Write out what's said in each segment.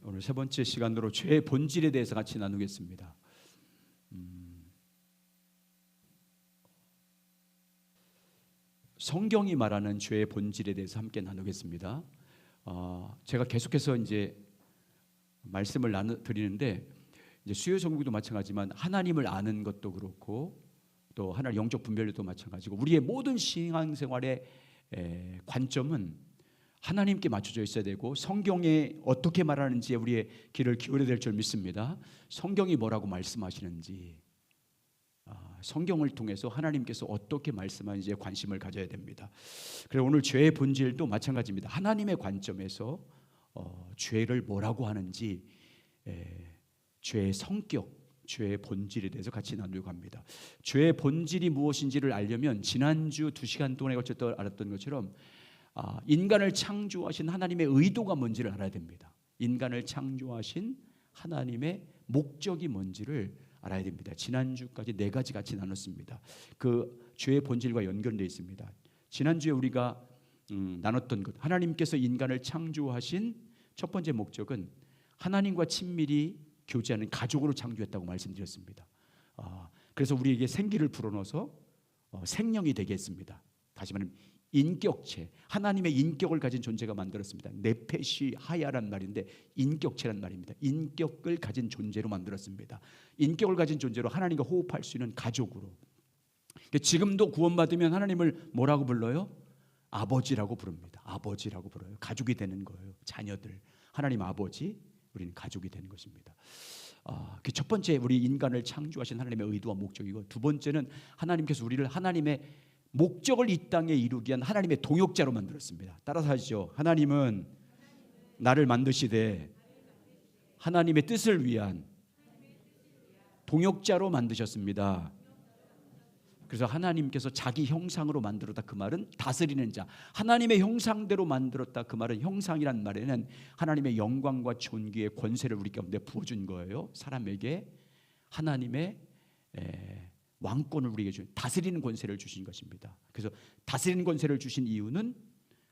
오늘 세 번째 시간으로 죄의 본질에 대해서 같이 나누겠습니다. 성경이 말하는 죄의 본질에 대해서 함께 나누겠습니다. 제가 계속해서 이제 말씀을 드리는데 이제 수요 성경도 마찬가지지만 하나님을 아는 것도 그렇고 또 하나님 영적 분별도 마찬가지고 우리의 모든 신앙생활의 관점은 하나님께 맞춰져 있어야 되고 성경에 어떻게 말하는지에 우리의 귀를 기울여야 될 줄 믿습니다. 성경이 뭐라고 말씀하시는지, 성경을 통해서 하나님께서 어떻게 말씀하는지에 관심을 가져야 됩니다. 그래서 오늘 죄의 본질도 마찬가지입니다. 하나님의 관점에서 죄를 뭐라고 하는지, 죄의 성격, 죄의 본질에 대해서 같이 나누려고 합니다. 죄의 본질이 무엇인지를 알려면 지난주 2시간 동안에 걸쳐 알았던 것처럼 인간을 창조하신 하나님의 의도가 뭔지를 알아야 됩니다. 인간을 창조하신 하나님의 목적이 뭔지를 알아야 됩니다. 지난주까지 4가지 같이 나눴습니다. 그 죄의 본질과 연결되어 있습니다. 지난주에 우리가 나눴던 것, 하나님께서 인간을 창조하신 첫 번째 목적은 하나님과 친밀히 교제하는 가족으로 창조했다고 말씀드렸습니다. 그래서 우리에게 생기를 불어넣어서 생명이 되게 했습니다. 다시 말하면 인격체, 하나님의 인격을 가진 존재가 만들었습니다. 네페시 하야란 말인데 인격체란 말입니다. 인격을 가진 존재로 만들었습니다. 인격을 가진 존재로 하나님과 호흡할 수 있는 가족으로. 지금도 구원받으면 하나님을 뭐라고 불러요? 아버지라고 부릅니다. 아버지라고 불러요. 가족이 되는 거예요. 자녀들, 하나님 아버지, 우리는 가족이 되는 것입니다. 그 첫 번째 우리 인간을 창조하신 하나님의 의도와 목적이고, 두 번째는 하나님께서 우리를 하나님의 목적을 이 땅에 이루기 위한 하나님의 동역자로 만들었습니다. 따라서 하시죠. 하나님은 나를 만드시되 하나님의 뜻을 위한 동역자로 만드셨습니다. 그래서 하나님께서 자기 형상으로 만들었다, 그 말은 다스리는 자, 하나님의 형상대로 만들었다, 그 말은 형상이란 말에는 하나님의 영광과 존귀의 권세를 우리 가운데 부어준 거예요. 사람에게 하나님의 왕권을 우리에게 주신, 다스리는 권세를 주신 것입니다. 그래서 다스리는 권세를 주신 이유는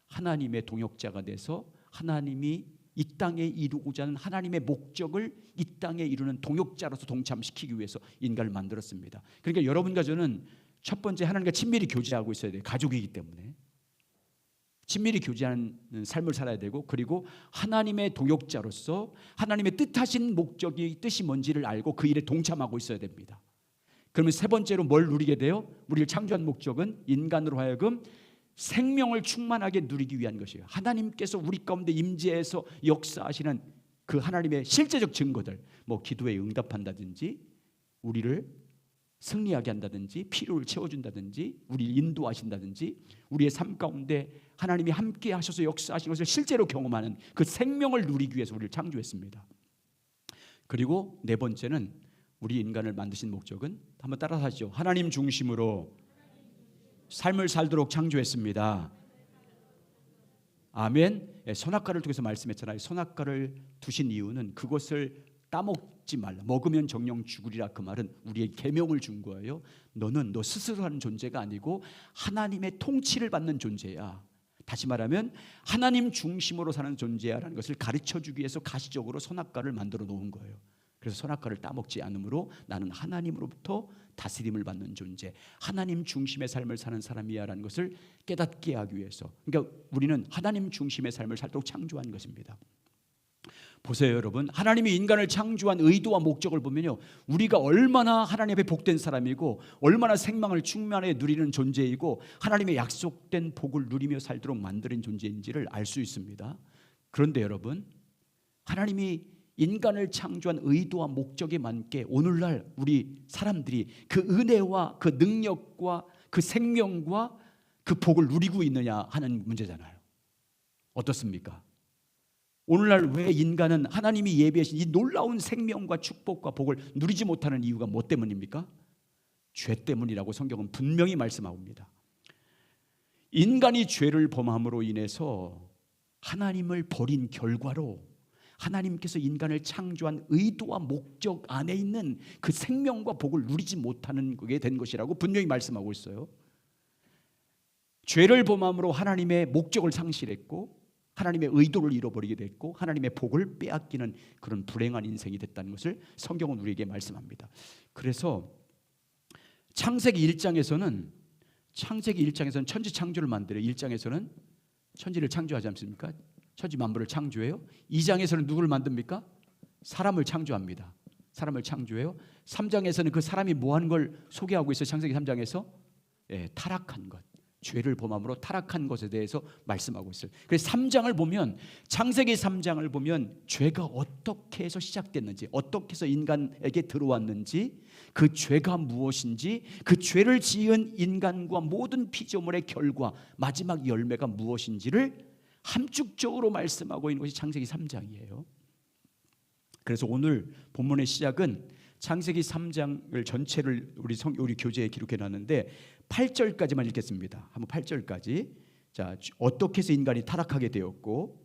하나님의 동역자가 돼서 하나님이 이 땅에 이루고자 하는 하나님의 목적을 이 땅에 이루는 동역자로서 동참시키기 위해서 인간을 만들었습니다. 그러니까 여러분과 저는 첫 번째 하나님과 친밀히 교제하고 있어야 돼요. 가족이기 때문에 친밀히 교제하는 삶을 살아야 되고, 그리고 하나님의 동역자로서 하나님의 뜻하신 목적이, 뜻이 뭔지를 알고 그 일에 동참하고 있어야 됩니다. 그러면 세 번째로 뭘 누리게 돼요? 우리를 창조한 목적은 인간으로 하여금 생명을 충만하게 누리기 위한 것이에요. 하나님께서 우리 가운데 임재해서 역사하시는 그 하나님의 실제적 증거들, 뭐 기도에 응답한다든지, 우리를 승리하게 한다든지, 필요를 채워준다든지, 우리를 인도하신다든지, 우리의 삶 가운데 하나님이 함께 하셔서 역사하신 것을 실제로 경험하는 그 생명을 누리기 위해서 우리를 창조했습니다. 그리고 네 번째는 우리 인간을 만드신 목적은, 한번 따라서 하시죠. 하나님 중심으로 삶을 살도록 창조했습니다. 아멘. 선악과를 통해서 말씀했잖아요. 선악과를 두신 이유는 그것을 따먹지 말라, 먹으면 정령 죽으리라, 그 말은 우리에게 계명을 준 거예요. 너는 너 스스로 하는 존재가 아니고 하나님의 통치를 받는 존재야. 다시 말하면 하나님 중심으로 사는 존재야라는 것을 가르쳐주기 위해서 가시적으로 선악과를 만들어 놓은 거예요. 그래서 선악과를 따먹지 않으므로 나는 하나님으로부터 다스림을 받는 존재, 하나님 중심의 삶을 사는 사람이야라는 것을 깨닫게 하기 위해서, 그러니까 우리는 하나님 중심의 삶을 살도록 창조한 것입니다. 보세요 여러분, 하나님이 인간을 창조한 의도와 목적을 보면요, 우리가 얼마나 하나님 앞에 복된 사람이고 얼마나 생명을 충만하게 누리는 존재이고 하나님의 약속된 복을 누리며 살도록 만드는 존재인지를 알 수 있습니다. 그런데 여러분, 하나님이 인간을 창조한 의도와 목적에 맞게 오늘날 우리 사람들이 그 은혜와 그 능력과 그 생명과 그 복을 누리고 있느냐 하는 문제잖아요. 어떻습니까? 오늘날 왜 인간은 하나님이 예비하신 이 놀라운 생명과 축복과 복을 누리지 못하는 이유가 뭐 때문입니까? 죄 때문이라고 성경은 분명히 말씀합니다. 인간이 죄를 범함으로 인해서 하나님을 버린 결과로 하나님께서 인간을 창조한 의도와 목적 안에 있는 그 생명과 복을 누리지 못하는 게 된 것이라고 분명히 말씀하고 있어요. 죄를 범함으로 하나님의 목적을 상실했고 하나님의 의도를 잃어버리게 됐고 하나님의 복을 빼앗기는 그런 불행한 인생이 됐다는 것을 성경은 우리에게 말씀합니다. 그래서 창세기 1장에서는 천지 창조를 만들어요. 1장에서는 천지를 창조하지 않습니까? 천지 만물을 창조해요. 2장에서는 누구를 만듭니까? 사람을 창조합니다. 사람을 창조해요. 3장에서는 그 사람이 뭐 하는 걸 소개하고 있어요. 창세기 3장에서 타락한 것, 죄를 범함으로 타락한 것에 대해서 말씀하고 있어요. 그래서 3장을 보면, 창세기 3장을 보면 죄가 어떻게 해서 시작됐는지, 어떻게 해서 인간에게 들어왔는지, 그 죄가 무엇인지, 그 죄를 지은 인간과 모든 피조물의 결과, 마지막 열매가 무엇인지를 함축적으로 말씀하고 있는 것이 창세기 3장이에요. 그래서 오늘 본문의 시작은 창세기 3장을 전체를 우리 교재에 기록해 놨는데 8절까지만 읽겠습니다. 한번 8절까지. 자, 어떻게 해서 인간이 타락하게 되었고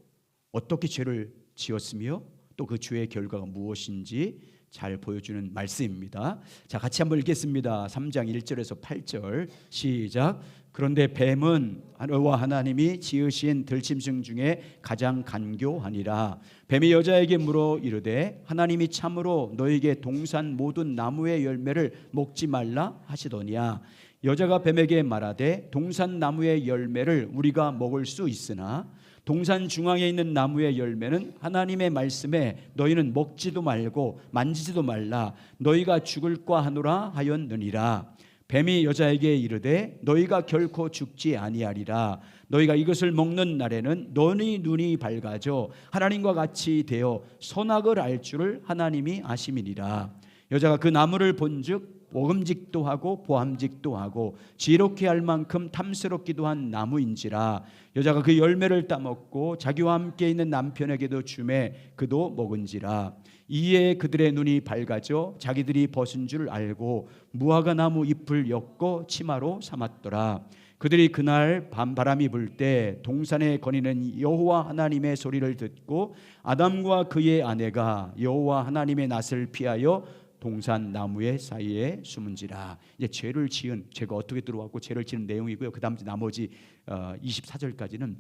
어떻게 죄를 지었으며 또 그 죄의 결과가 무엇인지 잘 보여주는 말씀입니다. 자, 같이 한번 읽겠습니다. 3장 1절에서 8절 시작. 그런데 뱀은 여호와 하나님이 지으신 들짐승 중에 가장 간교하니라. 뱀이 여자에게 물어 이르되 하나님이 참으로 너에게 동산 모든 나무의 열매를 먹지 말라 하시더냐. 여자가 뱀에게 말하되 동산 나무의 열매를 우리가 먹을 수 있으나 동산 중앙에 있는 나무의 열매는 하나님의 말씀에 너희는 먹지도 말고 만지지도 말라 너희가 죽을까 하노라 하였느니라. 뱀이 여자에게 이르되 너희가 결코 죽지 아니하리라. 너희가 이것을 먹는 날에는 너희 눈이 밝아져 하나님과 같이 되어 선악을 알 줄을 하나님이 아심이니라. 여자가 그 나무를 본즉 먹음직도 하고 보암직도 하고 지혜롭게 할 만큼 탐스럽기도 한 나무인지라. 여자가 그 열매를 따먹고 자기와 함께 있는 남편에게도 주매 그도 먹은지라. 이에 그들의 눈이 밝아져 자기들이 벗은 줄 알고 무화과 나무 잎을 엮고 치마로 삼았더라. 그들이 그날 밤바람이 불 때 동산에 거니는 여호와 하나님의 소리를 듣고 아담과 그의 아내가 여호와 하나님의 낯을 피하여 동산 나무의 사이에 숨은지라. 이제 죄가 어떻게 들어왔고 죄를 지은 내용이고요. 그다음 나머지 24절까지는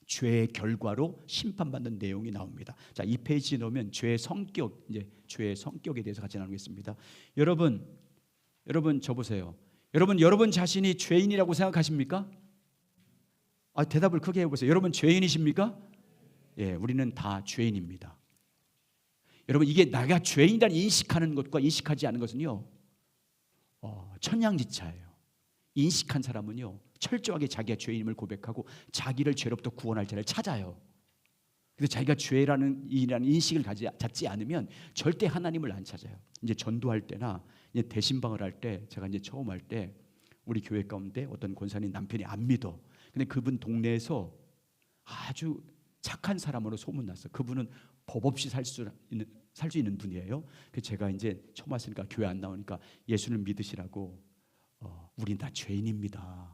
죄의 결과로 심판받는 내용이 나옵니다. 자, 이 페이지 넣으면 죄의 성격에 대해서 같이 나누겠습니다. 여러분 저 보세요. 여러분 자신이 죄인이라고 생각하십니까? 대답을 크게 해보세요. 여러분 죄인이십니까? 예, 우리는 다 죄인입니다. 여러분 이게 내가 죄인이라는 인식하는 것과 인식하지 않은 것은요 천양지차예요. 인식한 사람은요 철저하게 자기가 죄인임을 고백하고 자기를 죄로부터 구원할 자를 찾아요. 그래서 자기가 죄라는 인식을 갖지 않으면 절대 하나님을 안 찾아요. 이제 전도할 때나 이제 대신방을 할 때 제가 이제 처음 할 때 우리 교회 가운데 어떤 권사님 남편이 안 믿어. 근데 그분 동네에서 아주 착한 사람으로 소문났어. 그분은 법 없이 살 수 있는 분이에요. 그래서 제가 이제 처음 왔으니까 교회 안 나오니까 예수를 믿으시라고 우린 다 죄인입니다.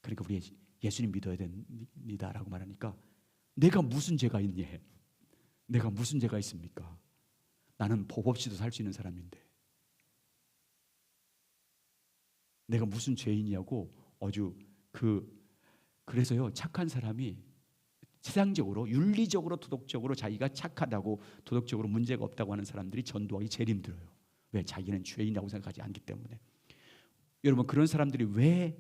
그러니까 우리 예수님 믿어야 됩니다라고 말하니까 내가 무슨 죄가 있니? 내가 무슨 죄가 있습니까? 나는 법 없이도 살 수 있는 사람인데 내가 무슨 죄인이냐고 그래서요 착한 사람이 세상적으로 윤리적으로 도덕적으로 자기가 착하다고 도덕적으로 문제가 없다고 하는 사람들이 전도하기 제일 힘들어요. 왜? 자기는 죄인이라고 생각하지 않기 때문에. 여러분 그런 사람들이 왜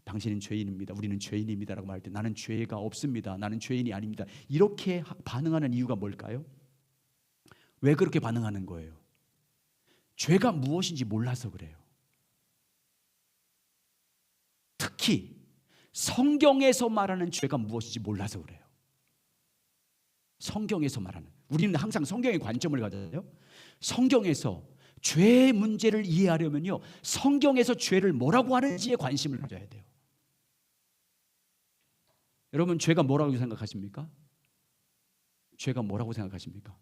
당신은 죄인입니다. 우리는 죄인입니다라고 말할 때 나는 죄가 없습니다. 나는 죄인이 아닙니다. 이렇게 반응하는 이유가 뭘까요? 왜 그렇게 반응하는 거예요? 죄가 무엇인지 몰라서 그래요. 특히 성경에서 말하는 죄가 무엇인지 몰라서 그래요. 성경에서 말하는, 우리는 항상 성경의 관점을 가져요. 성경에서 죄의 문제를 이해하려면요 성경에서 죄를 뭐라고 하는지에 관심을 가져야 돼요. 여러분 죄가 뭐라고 생각하십니까? 죄가 뭐라고 생각하십니까?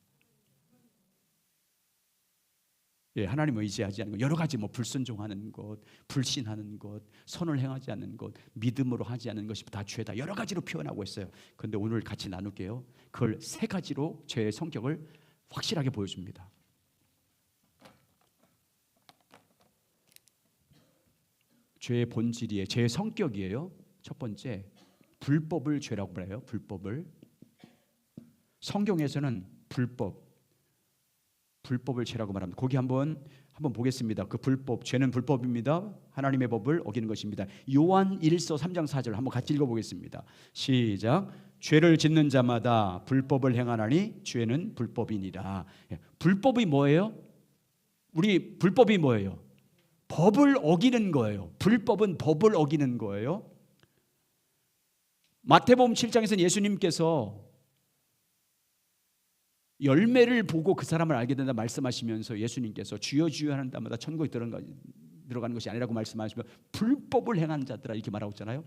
예, 하나님 의지하지 않는 것, 여러 가지 불순종하는 것, 불신하는 것, 선을 행하지 않는 것, 믿음으로 하지 않는 것이 다 죄다. 여러 가지로 표현하고 있어요. 그런데 오늘 같이 나눌게요. 그걸 3가지로 죄의 성격을 확실하게 보여줍니다. 죄의 본질이에요. 죄의 성격이에요. 첫 번째, 불법을 죄라고 말해요. 불법을. 성경에서는 불법을 죄라고 말합니다. 거기 한번 보겠습니다. 그 불법, 죄는 불법입니다. 하나님의 법을 어기는 것입니다. 요한 1서 3장 4절 한번 같이 읽어보겠습니다. 시작. 죄를 짓는 자마다 불법을 행하나니 죄는 불법이니라. 불법이 뭐예요? 우리 불법이 뭐예요? 법을 어기는 거예요. 불법은 법을 어기는 거예요. 마태복음 7장에서는 예수님께서 열매를 보고 그 사람을 알게 된다 말씀하시면서 예수님께서 주여 주여 하는 자마다 천국에 들어가는 것이 아니라고 말씀하시며 불법을 행한 자들아 이렇게 말하고 있잖아요.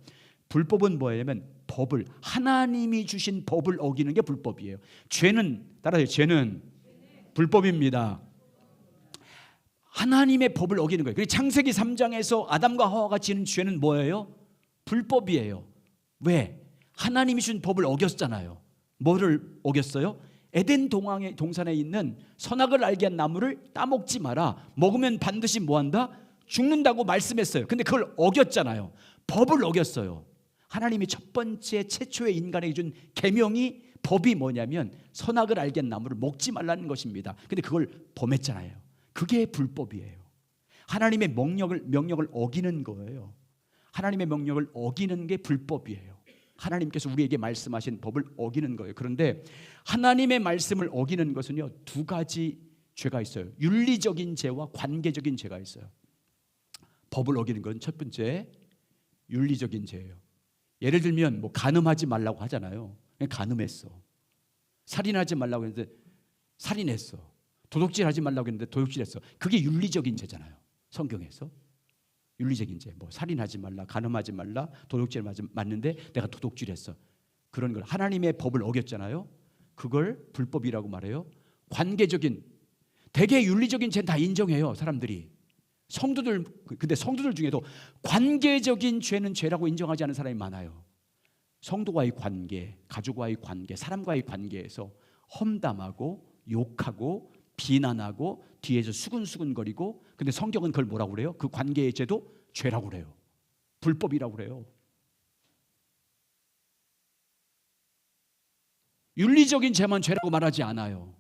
불법은 뭐냐면 법을, 하나님이 주신 법을 어기는 게 불법이에요. 죄는, 따라서 죄는 불법입니다. 하나님의 법을 어기는 거예요. 창세기 3장에서 아담과 하와가 지은 죄는 뭐예요? 불법이에요. 왜? 하나님이 주신 법을 어겼잖아요. 뭐를 어겼어요? 에덴 동산에 있는 선악을 알게 한 나무를 따먹지 마라. 먹으면 반드시 뭐한다? 죽는다고 말씀했어요. 근데 그걸 어겼잖아요. 법을 어겼어요. 하나님이 첫 번째 최초의 인간에게 준 계명이, 법이 뭐냐면 선악을 알게 한 나무를 먹지 말라는 것입니다. 근데 그걸 범했잖아요. 그게 불법이에요. 하나님의 명령을 어기는 거예요. 하나님의 명령을 어기는 게 불법이에요. 하나님께서 우리에게 말씀하신 법을 어기는 거예요. 그런데 하나님의 말씀을 어기는 것은요, 두 가지 죄가 있어요. 윤리적인 죄와 관계적인 죄가 있어요. 법을 어기는 건 첫 번째 윤리적인 죄예요. 예를 들면 뭐 간음하지 말라고 하잖아요. 간음했어. 살인하지 말라고 했는데 살인했어. 도둑질하지 말라고 했는데 도둑질했어. 그게 윤리적인 죄잖아요. 성경에서 윤리적인 죄, 뭐 살인하지 말라, 간음하지 말라, 도둑질 맞는데 내가 도둑질했어. 그런 걸 하나님의 법을 어겼잖아요. 그걸 불법이라고 말해요. 관계적인, 대개 윤리적인 죄는 다 인정해요, 사람들이. 성도들, 근데 성도들 중에도 관계적인 죄는 죄라고 인정하지 않는 사람이 많아요. 성도와의 관계, 가족과의 관계, 사람과의 관계에서 험담하고 욕하고 비난하고 뒤에서 수근수근거리고, 근데 성경은 그걸 뭐라고 그래요? 그 관계의 죄도 죄라고 그래요. 불법이라고 그래요. 윤리적인 죄만 죄라고 말하지 않아요.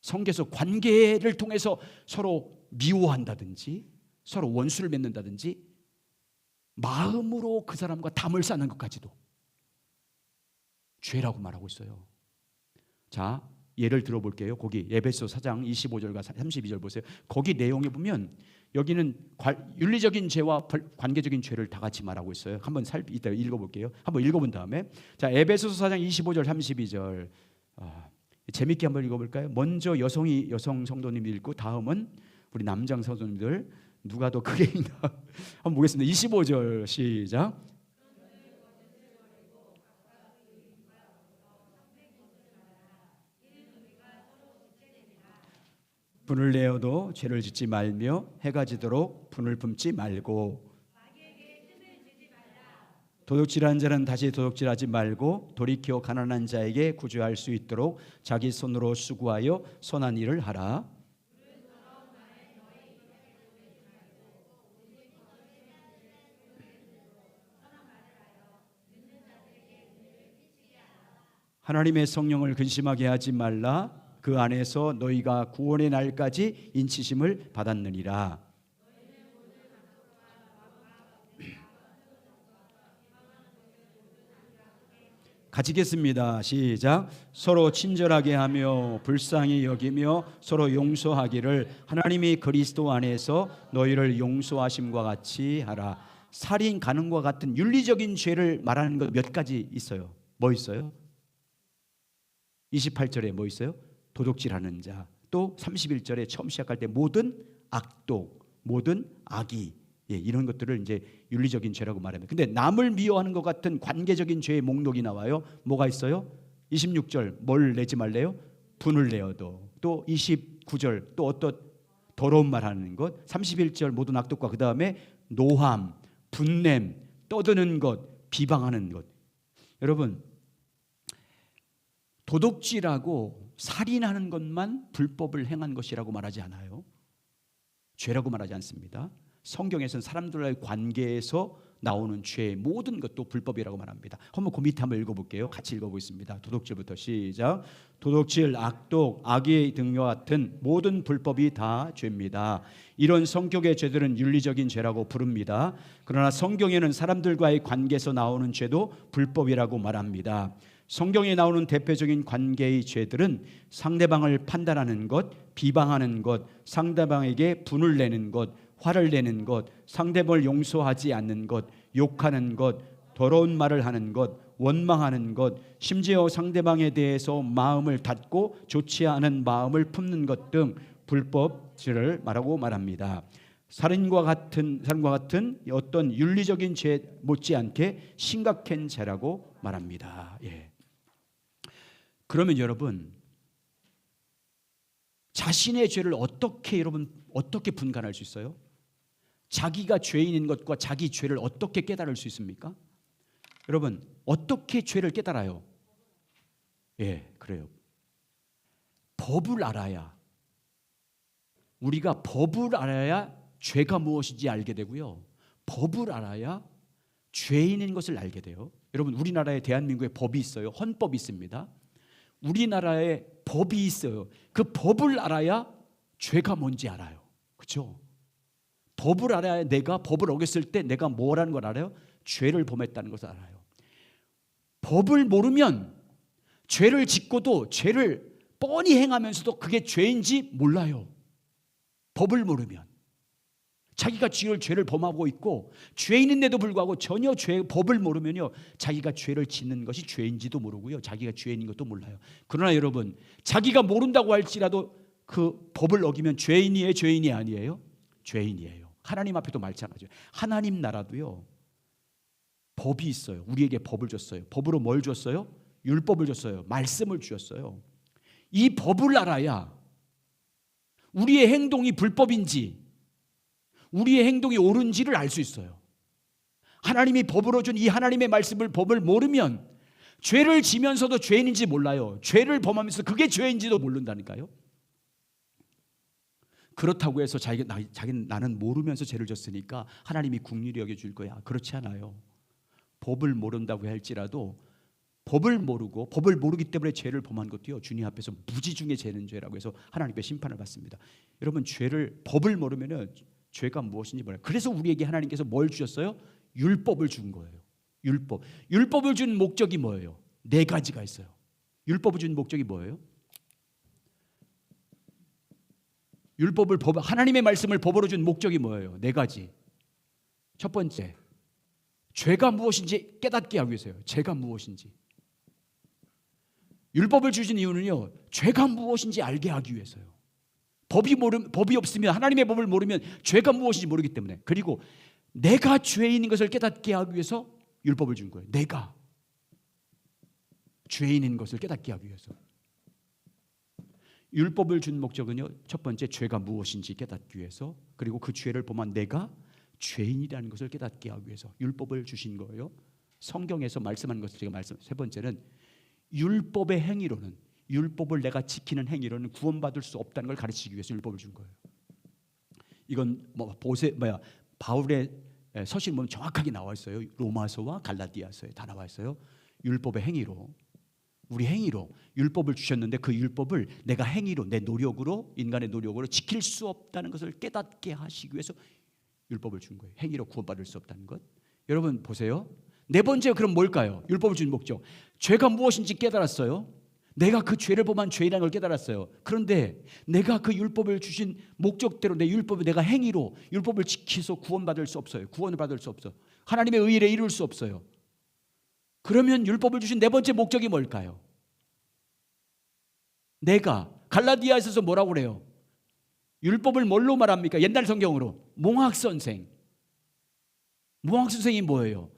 성경에서 관계를 통해서 서로 미워한다든지 서로 원수를 맺는다든지 마음으로 그 사람과 담을 쌓는 것까지도 죄라고 말하고 있어요. 자, 예를 들어볼게요. 거기 에베소 4장 25절과 32절 보세요. 거기 내용에 보면 여기는 윤리적인 죄와 관계적인 죄를 다 같이 말하고 있어요. 한번 이따 읽어볼게요. 한번 읽어본 다음에, 자, 에베소 4장 25절 32절 재밌게 한번 읽어볼까요? 먼저 여성 성도님 읽고 다음은 우리 남장 성도님들 누가 더 크게 읽나 한번 보겠습니다. 25절 시작. 분을 내어도 죄를 짓지 말며 해가 지도록 분을 품지 말고, 도둑질한 자는 다시 도둑질하지 말고 돌이켜 가난한 자에게 구제할 수 있도록 자기 손으로 수고하여 선한 일을 하라. 하나님의 성령을 근심하게 하지 말라. 그 안에서 너희가 구원의 날까지 인치심을 받았느니라. 같이 읽겠습니다. 시작. 서로 친절하게 하며 불쌍히 여기며 서로 용서하기를 하나님이 그리스도 안에서 너희를 용서하심과 같이 하라. 살인, 간음과 같은 윤리적인 죄를 말하는 것 몇 가지 있어요. 뭐 있어요? 28절에 뭐 있어요? 도둑질하는 자. 또 31절에 처음 시작할 때 모든 악독, 모든 악의, 이런 것들을 이제 윤리적인 죄라고 말합니다. 근데 남을 미워하는 것 같은 관계적인 죄의 목록이 나와요. 뭐가 있어요? 26절 뭘 내지 말래요? 분을 내어도. 또 29절 또 어떤 더러운 말 하는 것. 31절 모든 악독과 그 다음에 노함, 분냄, 떠드는 것, 비방하는 것. 여러분, 도둑질하고 살인하는 것만 불법을 행한 것이라고 말하지 않아요. 죄라고 말하지 않습니다. 성경에서는 사람들과의 관계에서 나오는 죄 모든 것도 불법이라고 말합니다. 한번 그 밑에 한번 읽어볼게요. 같이 읽어보겠습니다. 도둑질부터 시작. 도둑질, 악독, 악의 등과 같은 모든 불법이 다 죄입니다. 이런 성격의 죄들은 윤리적인 죄라고 부릅니다. 그러나 성경에는 사람들과의 관계에서 나오는 죄도 불법이라고 말합니다. 성경에 나오는 대표적인 관계의 죄들은 상대방을 판단하는 것, 비방하는 것, 상대방에게 분을 내는 것, 화를 내는 것, 상대방을 용서하지 않는 것, 욕하는 것, 더러운 말을 하는 것, 원망하는 것, 심지어 상대방에 대해서 마음을 닫고 좋지 않은 마음을 품는 것 등 불법죄를 말합니다. 살인과 같은 어떤 윤리적인 죄 못지않게 심각한 죄라고 말합니다. 예. 그러면 여러분, 자신의 죄를 어떻게 분간할 수 있어요? 자기가 죄인인 것과 자기 죄를 어떻게 깨달을 수 있습니까? 여러분, 어떻게 죄를 깨달아요? 예, 그래요. 법을 알아야, 우리가 법을 알아야 죄가 무엇인지 알게 되고요, 법을 알아야 죄인인 것을 알게 돼요. 여러분, 우리나라에 대한민국에 법이 있어요. 헌법이 있습니다. 우리나라에 법이 있어요. 그 법을 알아야 죄가 뭔지 알아요. 그렇죠? 법을 알아야 내가 법을 어겼을 때 내가 뭐라는 걸 알아요? 죄를 범했다는 것을 알아요. 법을 모르면 죄를 짓고도 죄를 뻔히 행하면서도 그게 죄인지 몰라요. 법을 모르면. 자기가 죄를 범하고 있고 죄인인데도 불구하고 전혀 법을 모르면요, 자기가 죄를 짓는 것이 죄인지도 모르고요, 자기가 죄인인 것도 몰라요. 그러나 여러분, 자기가 모른다고 할지라도 그 법을 어기면 죄인이에요, 죄인이 아니에요? 죄인이에요. 하나님 앞에도 마찬가지예요. 하나님 나라도요, 법이 있어요. 우리에게 법을 줬어요. 법으로 뭘 줬어요? 율법을 줬어요. 말씀을 주셨어요. 이 법을 알아야 우리의 행동이 불법인지 우리의 행동이 옳은지를 알 수 있어요. 하나님이 법으로 준 이 하나님의 법을 모르면 죄를 지면서도 죄인인지 몰라요. 죄를 범하면서 그게 죄인지도 모른다니까요. 그렇다고 해서 자기는 나는 모르면서 죄를 졌으니까 하나님이 긍휼히 여겨줄 거야. 그렇지 않아요. 법을 모른다고 할지라도 법을 모르기 때문에 죄를 범한 것도요, 주님 앞에서 무지 중에 죄는 죄라고 해서 하나님께 심판을 받습니다. 여러분, 법을 모르면은 죄가 무엇인지 몰라요. 그래서 우리에게 하나님께서 뭘 주셨어요? 율법을 준 거예요. 율법을 준 목적이 뭐예요? 4가지가 있어요. 율법을 준 목적이 뭐예요? 하나님의 말씀을 법으로 준 목적이 뭐예요? 4가지. 첫 번째, 죄가 무엇인지 깨닫게 하기 위해서요. 죄가 무엇인지. 율법을 주신 이유는요, 죄가 무엇인지 알게 하기 위해서요. 법이 없으면, 하나님의 법을 모르면 죄가 무엇인지 모르기 때문에. 그리고 내가 죄인인 것을 깨닫게 하기 위해서 율법을 준 거예요. 내가 죄인인 것을 깨닫게 하기 위해서. 율법을 준 목적은요, 첫 번째, 죄가 무엇인지 깨닫기 위해서, 그리고 그 죄를 범한 내가 죄인이라는 것을 깨닫게 하기 위해서 율법을 주신 거예요. 성경에서 말씀하는 것을 제가 세 번째는, 율법의 행위로는, 율법을 내가 지키는 행위로는 구원받을 수 없다는 걸 가르치기 위해서 율법을 준 거예요. 이건 바울의 서신 보면 정확하게 나와 있어요. 로마서와 갈라디아서에 다 나와 있어요. 율법의 행위로, 우리 행위로 율법을 주셨는데 그 율법을 내가 행위로, 내 노력으로, 인간의 노력으로 지킬 수 없다는 것을 깨닫게 하시기 위해서 율법을 준 거예요. 행위로 구원받을 수 없다는 것. 여러분 보세요. 4번째, 그럼 뭘까요? 율법을 준 목적. 죄가 무엇인지 깨달았어요. 내가 그 죄를 범한 죄라는 걸 깨달았어요. 그런데 내가 그 율법을 주신 목적대로 내 율법을 내가 행위로 율법을 지켜서 구원받을 수 없어요. 구원을 받을 수 없어. 하나님의 의의에 이룰 수 없어요. 그러면 율법을 주신 4번째 목적이 뭘까요? 내가 갈라디아에서 뭐라고 그래요? 율법을 뭘로 말합니까? 옛날 성경으로 몽학선생. 몽학선생이 뭐예요?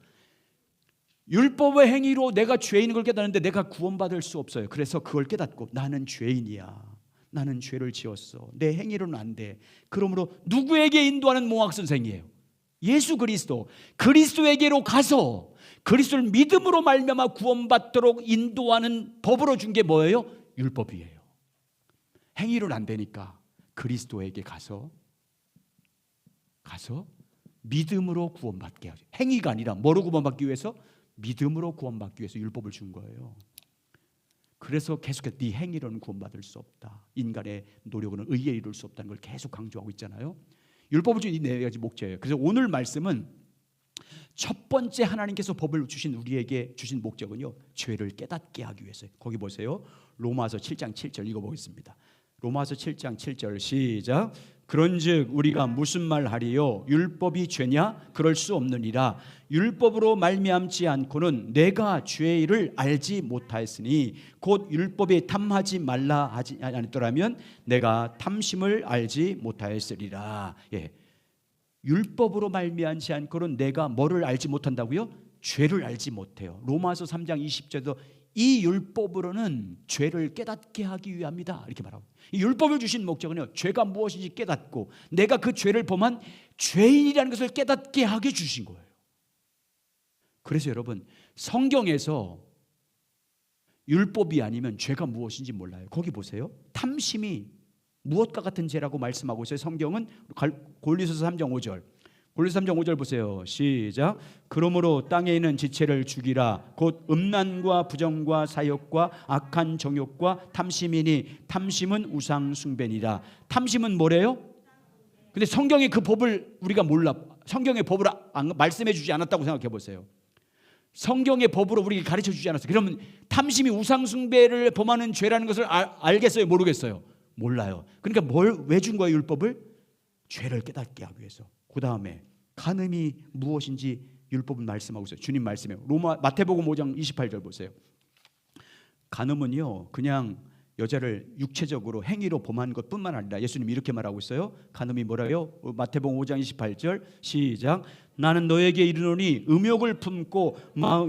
율법의 행위로 내가 죄인인 걸 깨닫는데 내가 구원받을 수 없어요. 그래서 그걸 깨닫고 나는 죄인이야. 나는 죄를 지었어. 내 행위로는 안 돼. 그러므로 누구에게 인도하는 몽학 선생이에요? 예수 그리스도. 그리스도에게로 가서 그리스도를 믿음으로 말미암아 구원받도록 인도하는 법으로 준 게 뭐예요? 율법이에요. 행위로는 안 되니까 그리스도에게 가서 믿음으로 구원받게 하죠. 행위가 아니라 뭐로 구원받기 위해서? 믿음으로 구원받기 위해서 율법을 준 거예요. 그래서 계속해서 네 행위로는 구원받을 수 없다. 인간의 노력으로는 의에 이룰 수 없다는 걸 계속 강조하고 있잖아요. 율법을 준 이 네 가지 목적이에요. 그래서 오늘 말씀은 첫 번째 하나님께서 법을 주신 우리에게 주신 목적은요, 죄를 깨닫게 하기 위해서요. 거기 보세요. 로마서 7장 7절 읽어보겠습니다. 로마서 7장 7절 시작. 그런즉 우리가 무슨 말하리요? 율법이 죄냐? 그럴 수 없느니라. 율법으로 말미암지 않고는 내가 죄의 일을 알지 못하였으니 곧 율법이 탐하지 말라 하지 않았더라면 내가 탐심을 알지 못하였으리라. 예. 율법으로 말미암지 않고는 내가 뭐를 알지 못한다고요? 죄를 알지 못해요. 로마서 3장 20절에도 이 율법으로는 죄를 깨닫게 하기 위함이다 이렇게 말하고, 이 율법을 주신 목적은요, 죄가 무엇인지 깨닫고 내가 그 죄를 범한 죄인이라는 것을 깨닫게 하게 주신 거예요. 그래서 여러분, 성경에서 율법이 아니면 죄가 무엇인지 몰라요. 거기 보세요. 탐심이 무엇과 같은 죄라고 말씀하고 있어요. 성경은 골로새서 3장 5절. 골로새 3장 5절 보세요. 시작. 그러므로 땅에 있는 지체를 죽이라. 곧 음란과 부정과 사욕과 악한 정욕과 탐심이니 탐심은 우상 숭배니라. 탐심은 뭐래요? 근데 성경의 그 법을 우리가 몰라. 성경의 법을 말씀해 주지 않았다고 생각해 보세요. 성경의 법으로 우리에게 가르쳐 주지 않았어요. 그러면 탐심이 우상 숭배를 범하는 죄라는 것을 알겠어요? 모르겠어요? 몰라요. 그러니까 왜 준 거예요? 율법을? 죄를 깨닫게 하기 위해서. 그 다음에 간음이 무엇인지 율법은 말씀하고 있어요. 주님 말씀해요. 마태복음 5장 28절 보세요. 간음은요, 그냥 여자를 육체적으로 행위로 범한 것뿐만 아니라 예수님이 이렇게 말하고 있어요. 간음이 뭐라요? 마태복음 5장 28절 시작. 나는 너에게 이르노니 음욕을 품고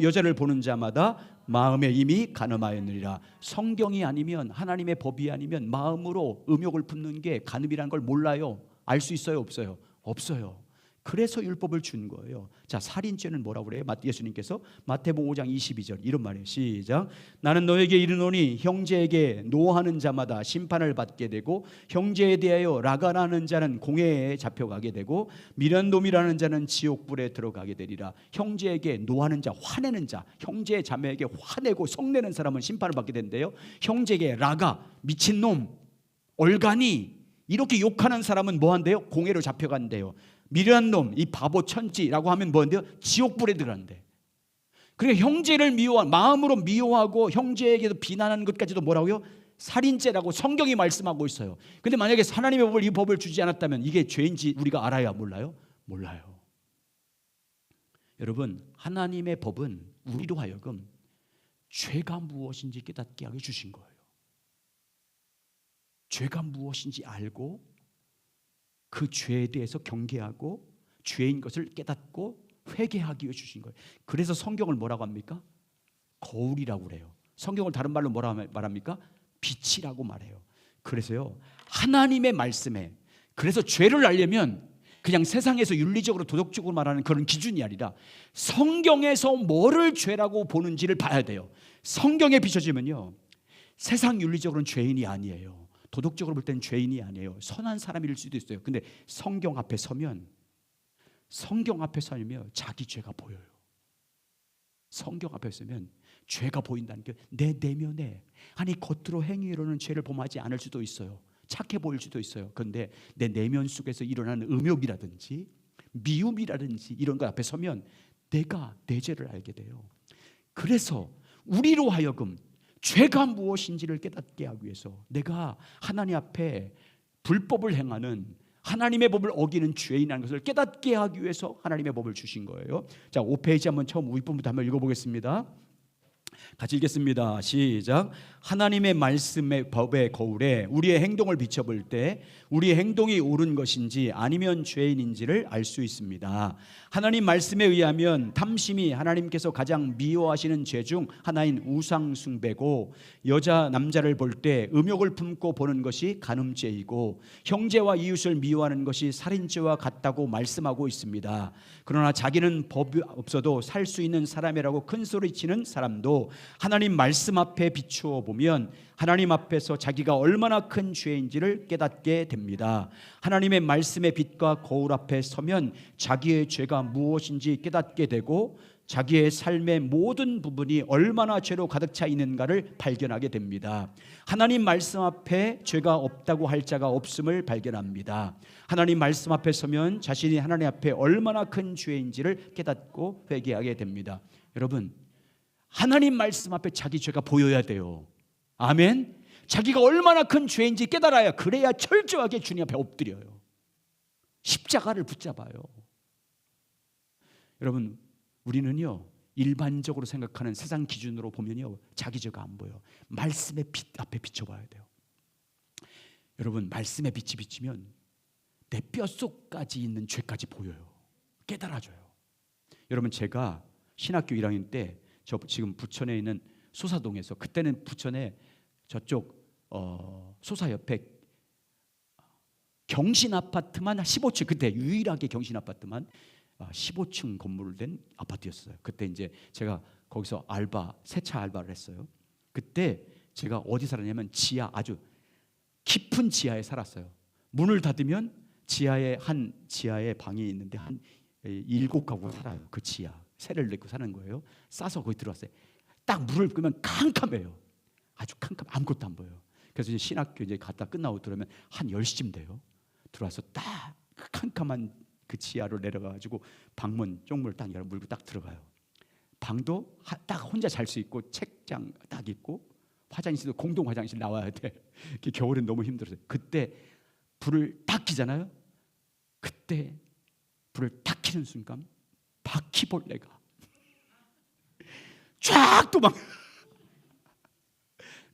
여자를 보는 자마다 마음에 이미 간음하였느니라. 성경이 아니면, 하나님의 법이 아니면 마음으로 음욕을 품는 게 간음이라는 걸 몰라요. 알 수 있어요? 없어요? 없어요. 그래서 율법을 준 거예요. 자, 살인죄는 뭐라고 그래요? 예수님께서 마태복음 5장 22절 이런 말이에요. 시작. 나는 너에게 이르노니 형제에게 노하는 자마다 심판을 받게 되고 형제에 대하여 라가라는 자는 공회에 잡혀가게 되고 미련놈이라는 자는 지옥불에 들어가게 되리라. 형제에게 노하는 자, 화내는 자, 형제 자매에게 화내고 성내는 사람은 심판을 받게 된대요. 형제에게 라가, 미친놈, 얼간이 이렇게 욕하는 사람은 뭐 한대요? 공회로 잡혀간대요. 미련한 놈, 이 바보 천지라고 하면 뭔데요? 지옥불에 들어간대. 그러니까 형제를 마음으로 미워하고 형제에게도 비난하는 것까지도 뭐라고요? 살인죄라고 성경이 말씀하고 있어요. 근데 만약에 하나님의 법을, 이 법을 주지 않았다면 이게 죄인지 우리가 알아야 몰라요? 몰라요. 여러분, 하나님의 법은 우리로 하여금 죄가 무엇인지 깨닫게 하게 주신 거예요. 죄가 무엇인지 알고 그 죄에 대해서 경계하고 죄인 것을 깨닫고 회개하기 위해 주신 거예요. 그래서 성경을 뭐라고 합니까? 거울이라고 그래요. 성경을 다른 말로 뭐라고 말합니까? 빛이라고 말해요. 그래서요, 하나님의 말씀에, 그래서 죄를 알려면 그냥 세상에서 윤리적으로 도덕적으로 말하는 그런 기준이 아니라 성경에서 뭐를 죄라고 보는지를 봐야 돼요. 성경에 비춰지면요, 세상 윤리적으로는 죄인이 아니에요. 도덕적으로 볼 때는 죄인이 아니에요. 선한 사람일 수도 있어요. 근데 성경 앞에 서면 자기 죄가 보여요. 성경 앞에 서면 죄가 보인다는 게 내 내면에, 아니 겉으로 행위로는 죄를 범하지 않을 수도 있어요. 착해 보일 수도 있어요. 그런데 내 내면 속에서 일어나는 음욕이라든지 미움이라든지 이런 것 앞에 서면 내가 내 죄를 알게 돼요. 그래서 우리로 하여금 죄가 무엇인지를 깨닫게 하기 위해서, 내가 하나님 앞에 불법을 행하는, 하나님의 법을 어기는 죄인이라는 것을 깨닫게 하기 위해서 하나님의 법을 주신 거예요. 자, 5페이지 한번 처음 윗부분부터 한번 읽어보겠습니다. 같이 읽겠습니다. 시작. 하나님의 말씀의 법의 거울에 우리의 행동을 비춰볼 때 우리의 행동이 옳은 것인지 아니면 죄인인지를 알 수 있습니다. 하나님 말씀에 의하면 탐심이 하나님께서 가장 미워하시는 죄 중 하나인 우상 숭배고, 여자 남자를 볼 때 음욕을 품고 보는 것이 간음죄이고, 형제와 이웃을 미워하는 것이 살인죄와 같다고 말씀하고 있습니다. 그러나 자기는 법이 없어도 살 수 있는 사람이라고 큰 소리치는 사람도 하나님 말씀 앞에 비추어 보면 하나님 앞에서 자기가 얼마나 큰 죄인지를 깨닫게 됩니다. 하나님의 말씀의 빛과 거울 앞에 서면 자기의 죄가 무엇인지 깨닫게 되고 자기의 삶의 모든 부분이 얼마나 죄로 가득 차 있는가를 발견하게 됩니다. 하나님 말씀 앞에 죄가 없다고 할 자가 없음을 발견합니다. 하나님 말씀 앞에 서면 자신이 하나님 앞에 얼마나 큰 죄인지를 깨닫고 회개하게 됩니다. 여러분, 하나님 말씀 앞에 자기 죄가 보여야 돼요. 아멘. 자기가 얼마나 큰 죄인지 깨달아야, 그래야 철저하게 주님 앞에 엎드려요. 십자가를 붙잡아요. 여러분, 우리는요, 일반적으로 생각하는 세상 기준으로 보면요, 자기 죄가 안 보여. 말씀의 빛 앞에 비춰봐야 돼요. 여러분, 말씀의 빛이 비치면 내 뼛속까지 있는 죄까지 보여요. 깨달아져요. 여러분, 제가 신학교 1학년 때 저 지금 부천에 있는 소사동에서, 그때는 부천에 저쪽 소사 옆에 경신 아파트만 15층, 그때 유일하게 경신 아파트만 15층 건물을 된 아파트였어요. 그때 이제 제가 거기서 세차 알바를 했어요. 그때 제가 어디 살았냐면 지하, 아주 깊은 지하에 살았어요. 문을 닫으면 지하에 방이 있는데 한 7가구 살아요. 그 지하 세를 넣고 사는 거예요. 싸서 거기 들어왔어요. 딱 문을 끄면 캄캄해요. 아주 캄캄, 아무것도 안 보여요. 그래서 이제 신학교 이제 갔다 끝나고 들어오면 한 10시쯤 돼요. 들어와서 딱 캄캄한 그 지하로 내려가가지고 방문 쪽문을 딱 물고 딱 들어가요. 방도 딱 혼자 잘 수 있고, 책장 딱 있고, 화장실도 공동 화장실 나와야 돼. 겨울엔 너무 힘들어서. 그때 불을 딱 켜잖아요. 그때 불을 딱 켜는 순간 바퀴벌레가 쫙 도망.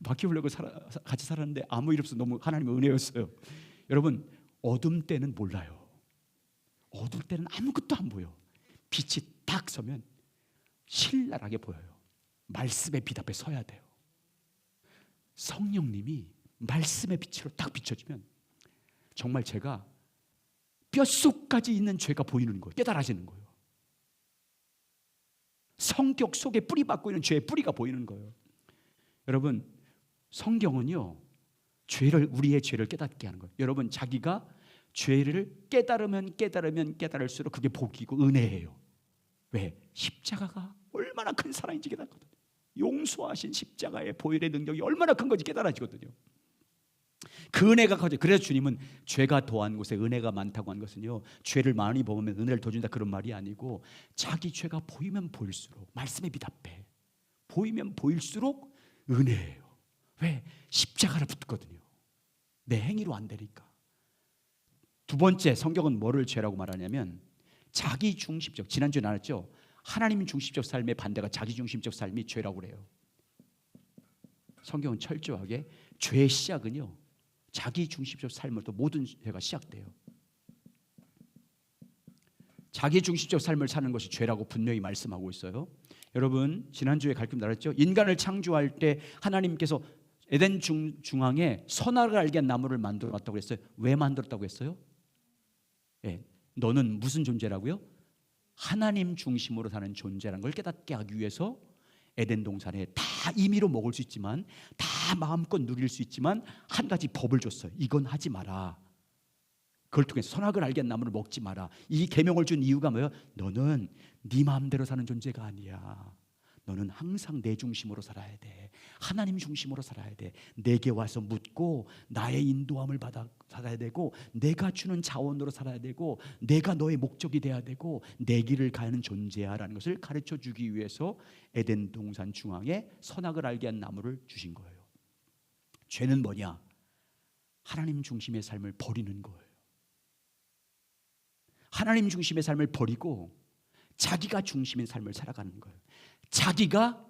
바퀴벌레고 같이 살았는데 아무 일 없어. 너무 하나님의 은혜였어요. 여러분, 어둠 때는 몰라요. 어두울 때는 아무것도 안 보여. 빛이 딱 서면 신랄하게 보여요. 말씀의 빛 앞에 서야 돼요. 성령님이 말씀의 빛으로 딱 비춰주면 정말 제가 뼛속까지 있는 죄가 보이는 거예요. 깨달아지는 거예요. 성격 속에 뿌리 박고 있는 죄의 뿌리가 보이는 거예요. 여러분, 성경은요, 우리의 죄를 깨닫게 하는 거예요. 여러분, 자기가 죄를 깨달으면 깨달을수록 그게 복이고 은혜예요. 왜? 십자가가 얼마나 큰 사랑인지 깨닫거든요. 용서하신 십자가의 보혈의 능력이 얼마나 큰 건지 깨달아지거든요. 그 은혜가 커져요. 그래서 주님은 죄가 더한 곳에 은혜가 많다고 한 것은요, 죄를 많이 범하면 은혜를 더 준다, 그런 말이 아니고, 자기 죄가 보이면 보일수록, 말씀의 빛 앞에 보이면 보일수록 은혜예요. 왜? 십자가를 붙거든요. 내 행위로 안 되니까. 두 번째, 성경은 뭐를 죄라고 말하냐면 자기 중심적, 지난주에 나눴죠. 하나님 중심적 삶의 반대가 자기 중심적 삶이 죄라고 그래요. 성경은 철저하게 죄의 시작은요, 자기 중심적 삶으로부터 모든 죄가 시작돼요. 자기 중심적 삶을 사는 것이 죄라고 분명히 말씀하고 있어요. 여러분, 지난주에 가르쳐 나눴죠. 인간을 창조할 때 하나님께서 에덴 중앙에 선악을 알게 한 나무를 만들어 놨다고 했어요. 왜 만들었다고 했어요? 너는 무슨 존재라고요? 하나님 중심으로 사는 존재라는 걸 깨닫게 하기 위해서 에덴 동산에 다 임의로 먹을 수 있지만, 다 마음껏 누릴 수 있지만, 한 가지 법을 줬어요. 이건 하지 마라. 그걸 통해서 선악을 알게 한 나무를 먹지 마라. 이 계명을 준 이유가 뭐예요? 너는 네 마음대로 사는 존재가 아니야. 너는 항상 내 중심으로 살아야 돼. 하나님 중심으로 살아야 돼. 내게 와서 묻고 나의 인도함을 받아 살아야 되고, 내가 주는 자원으로 살아야 되고, 내가 너의 목적이 돼야 되고, 내 길을 가는 존재야라는 것을 가르쳐 주기 위해서 에덴 동산 중앙에 선악을 알게 한 나무를 주신 거예요. 죄는 뭐냐? 하나님 중심의 삶을 버리는 거예요. 하나님 중심의 삶을 버리고 자기가 중심인 삶을 살아가는 거예요. 자기가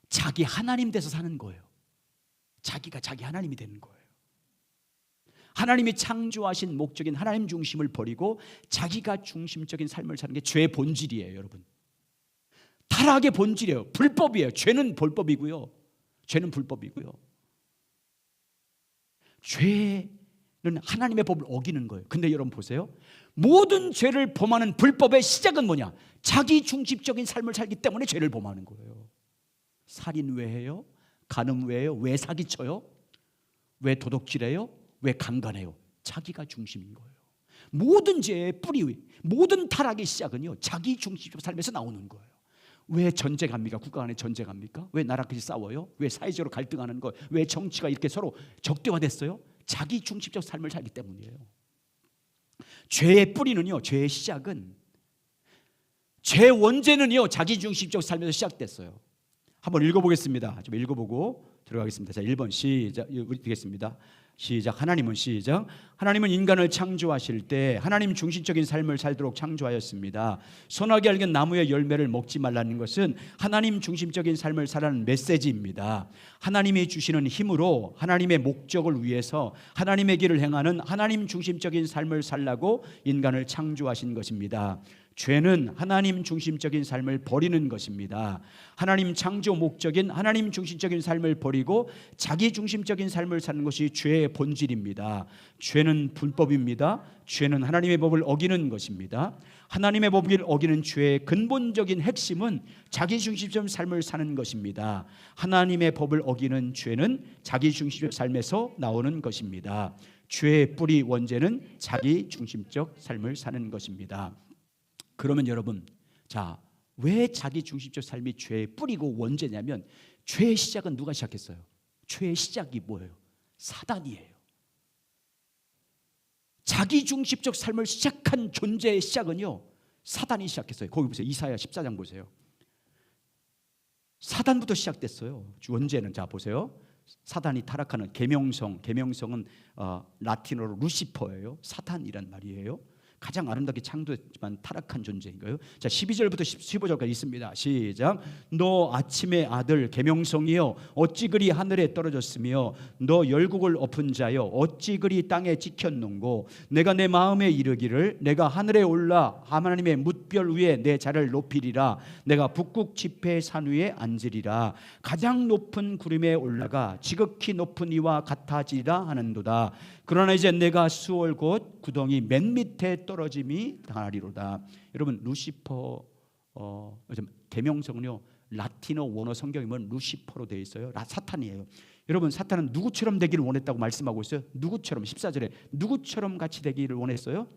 자기 하나님 돼서 사는 거예요. 자기가 자기 하나님이 되는 거예요. 하나님이 창조하신 목적인 하나님 중심을 버리고 자기가 중심적인 삶을 사는 게 죄의 본질이에요, 여러분. 타락의 본질이에요. 불법이에요. 죄는 불법이고요. 죄는 불법이고요. 죄는 하나님의 법을 어기는 거예요. 근데 여러분 보세요. 모든 죄를 범하는 불법의 시작은 뭐냐? 자기 중심적인 삶을 살기 때문에 죄를 범하는 거예요. 살인 왜 해요? 간음 왜 해요? 왜 사기쳐요? 왜 도둑질해요? 왜 강간해요? 자기가 중심인 거예요. 모든 죄의 뿌리, 모든 타락의 시작은요, 자기 중심적 삶에서 나오는 거예요. 왜 전쟁합니까? 국가 간에 전쟁합니까? 왜 나라끼리 싸워요? 왜 사회적으로 갈등하는 거예요? 왜 정치가 이렇게 서로 적대화됐어요? 자기 중심적 삶을 살기 때문이에요. 죄의 뿌리는요, 죄의 시작은, 죄 원죄는요, 자기 중심적 삶에서 시작됐어요. 한번 읽어보겠습니다. 좀 읽어보고 들어가겠습니다. 자, 1번 시작. 되겠습니다. 시작. 하나님은 시작. 하나님은 인간을 창조하실 때 하나님 중심적인 삶을 살도록 창조하였습니다. 선하게 알긴 나무의 열매를 먹지 말라는 것은 하나님 중심적인 삶을 살라는 메시지입니다. 하나님이 주시는 힘으로 하나님의 목적을 위해서 하나님의 길을 행하는 하나님 중심적인 삶을 살라고 인간을 창조하신 것입니다. 죄는 하나님 중심적인 삶을 버리는 것입니다. 하나님 창조 목적인 하나님 중심적인 삶을 버리고 자기 중심적인 삶을 사는 것이 죄의 본질입니다. 죄는 불법입니다. 죄는 하나님의 법을 어기는 것입니다. 하나님의 법을 어기는 죄의 근본적인 핵심은 자기 중심적 삶을 사는 것입니다. 하나님의 법을 어기는 죄는 자기 중심적 삶에서 나오는 것입니다. 죄의 뿌리 원죄는 자기 중심적 삶을 사는 것입니다. 그러면 여러분, 자, 왜 자기 중심적 삶이 죄의 뿌리고 원죄냐면, 죄의 시작은 누가 시작했어요? 죄의 시작이 뭐예요? 사단이에요. 자기 중심적 삶을 시작한 존재의 시작은요, 사단이 시작했어요. 거기 보세요. 이사야 14장 보세요. 사단부터 시작됐어요. 원죄는. 자, 보세요. 사단이 타락하는 계명성은 라틴어로 루시퍼예요. 사탄이란 말이에요. 가장 아름답게 창조했지만 타락한 존재인 거예요. 자, 12절부터 15절까지 있습니다. 시작. 너 아침의 아들 계명성이여 어찌 그리 하늘에 떨어졌으며 너 열국을 엎은 자여 어찌 그리 땅에 찍혔는고 내가 내 마음에 이르기를 내가 하늘에 올라 하나님의 뭇별 위에 내 자를 높이리라. 내가 북극 지폐 산 위에 앉으리라. 가장 높은 구름에 올라가 지극히 높은 이와 같아지리라 하는도다. 그러나 이제 내가 수월 곧 구덩이 맨 밑에 떨어짐이 당하리로다. 여러분, 루시퍼 계명성은요, 라틴어 원어 성경이면 루시퍼로 되어 있어요. 사탄이에요. 여러분, 사탄은 누구처럼 되기를 원했다고 말씀하고 있어요. 누구처럼, 14절에 누구처럼 같이 되기를 원했어요?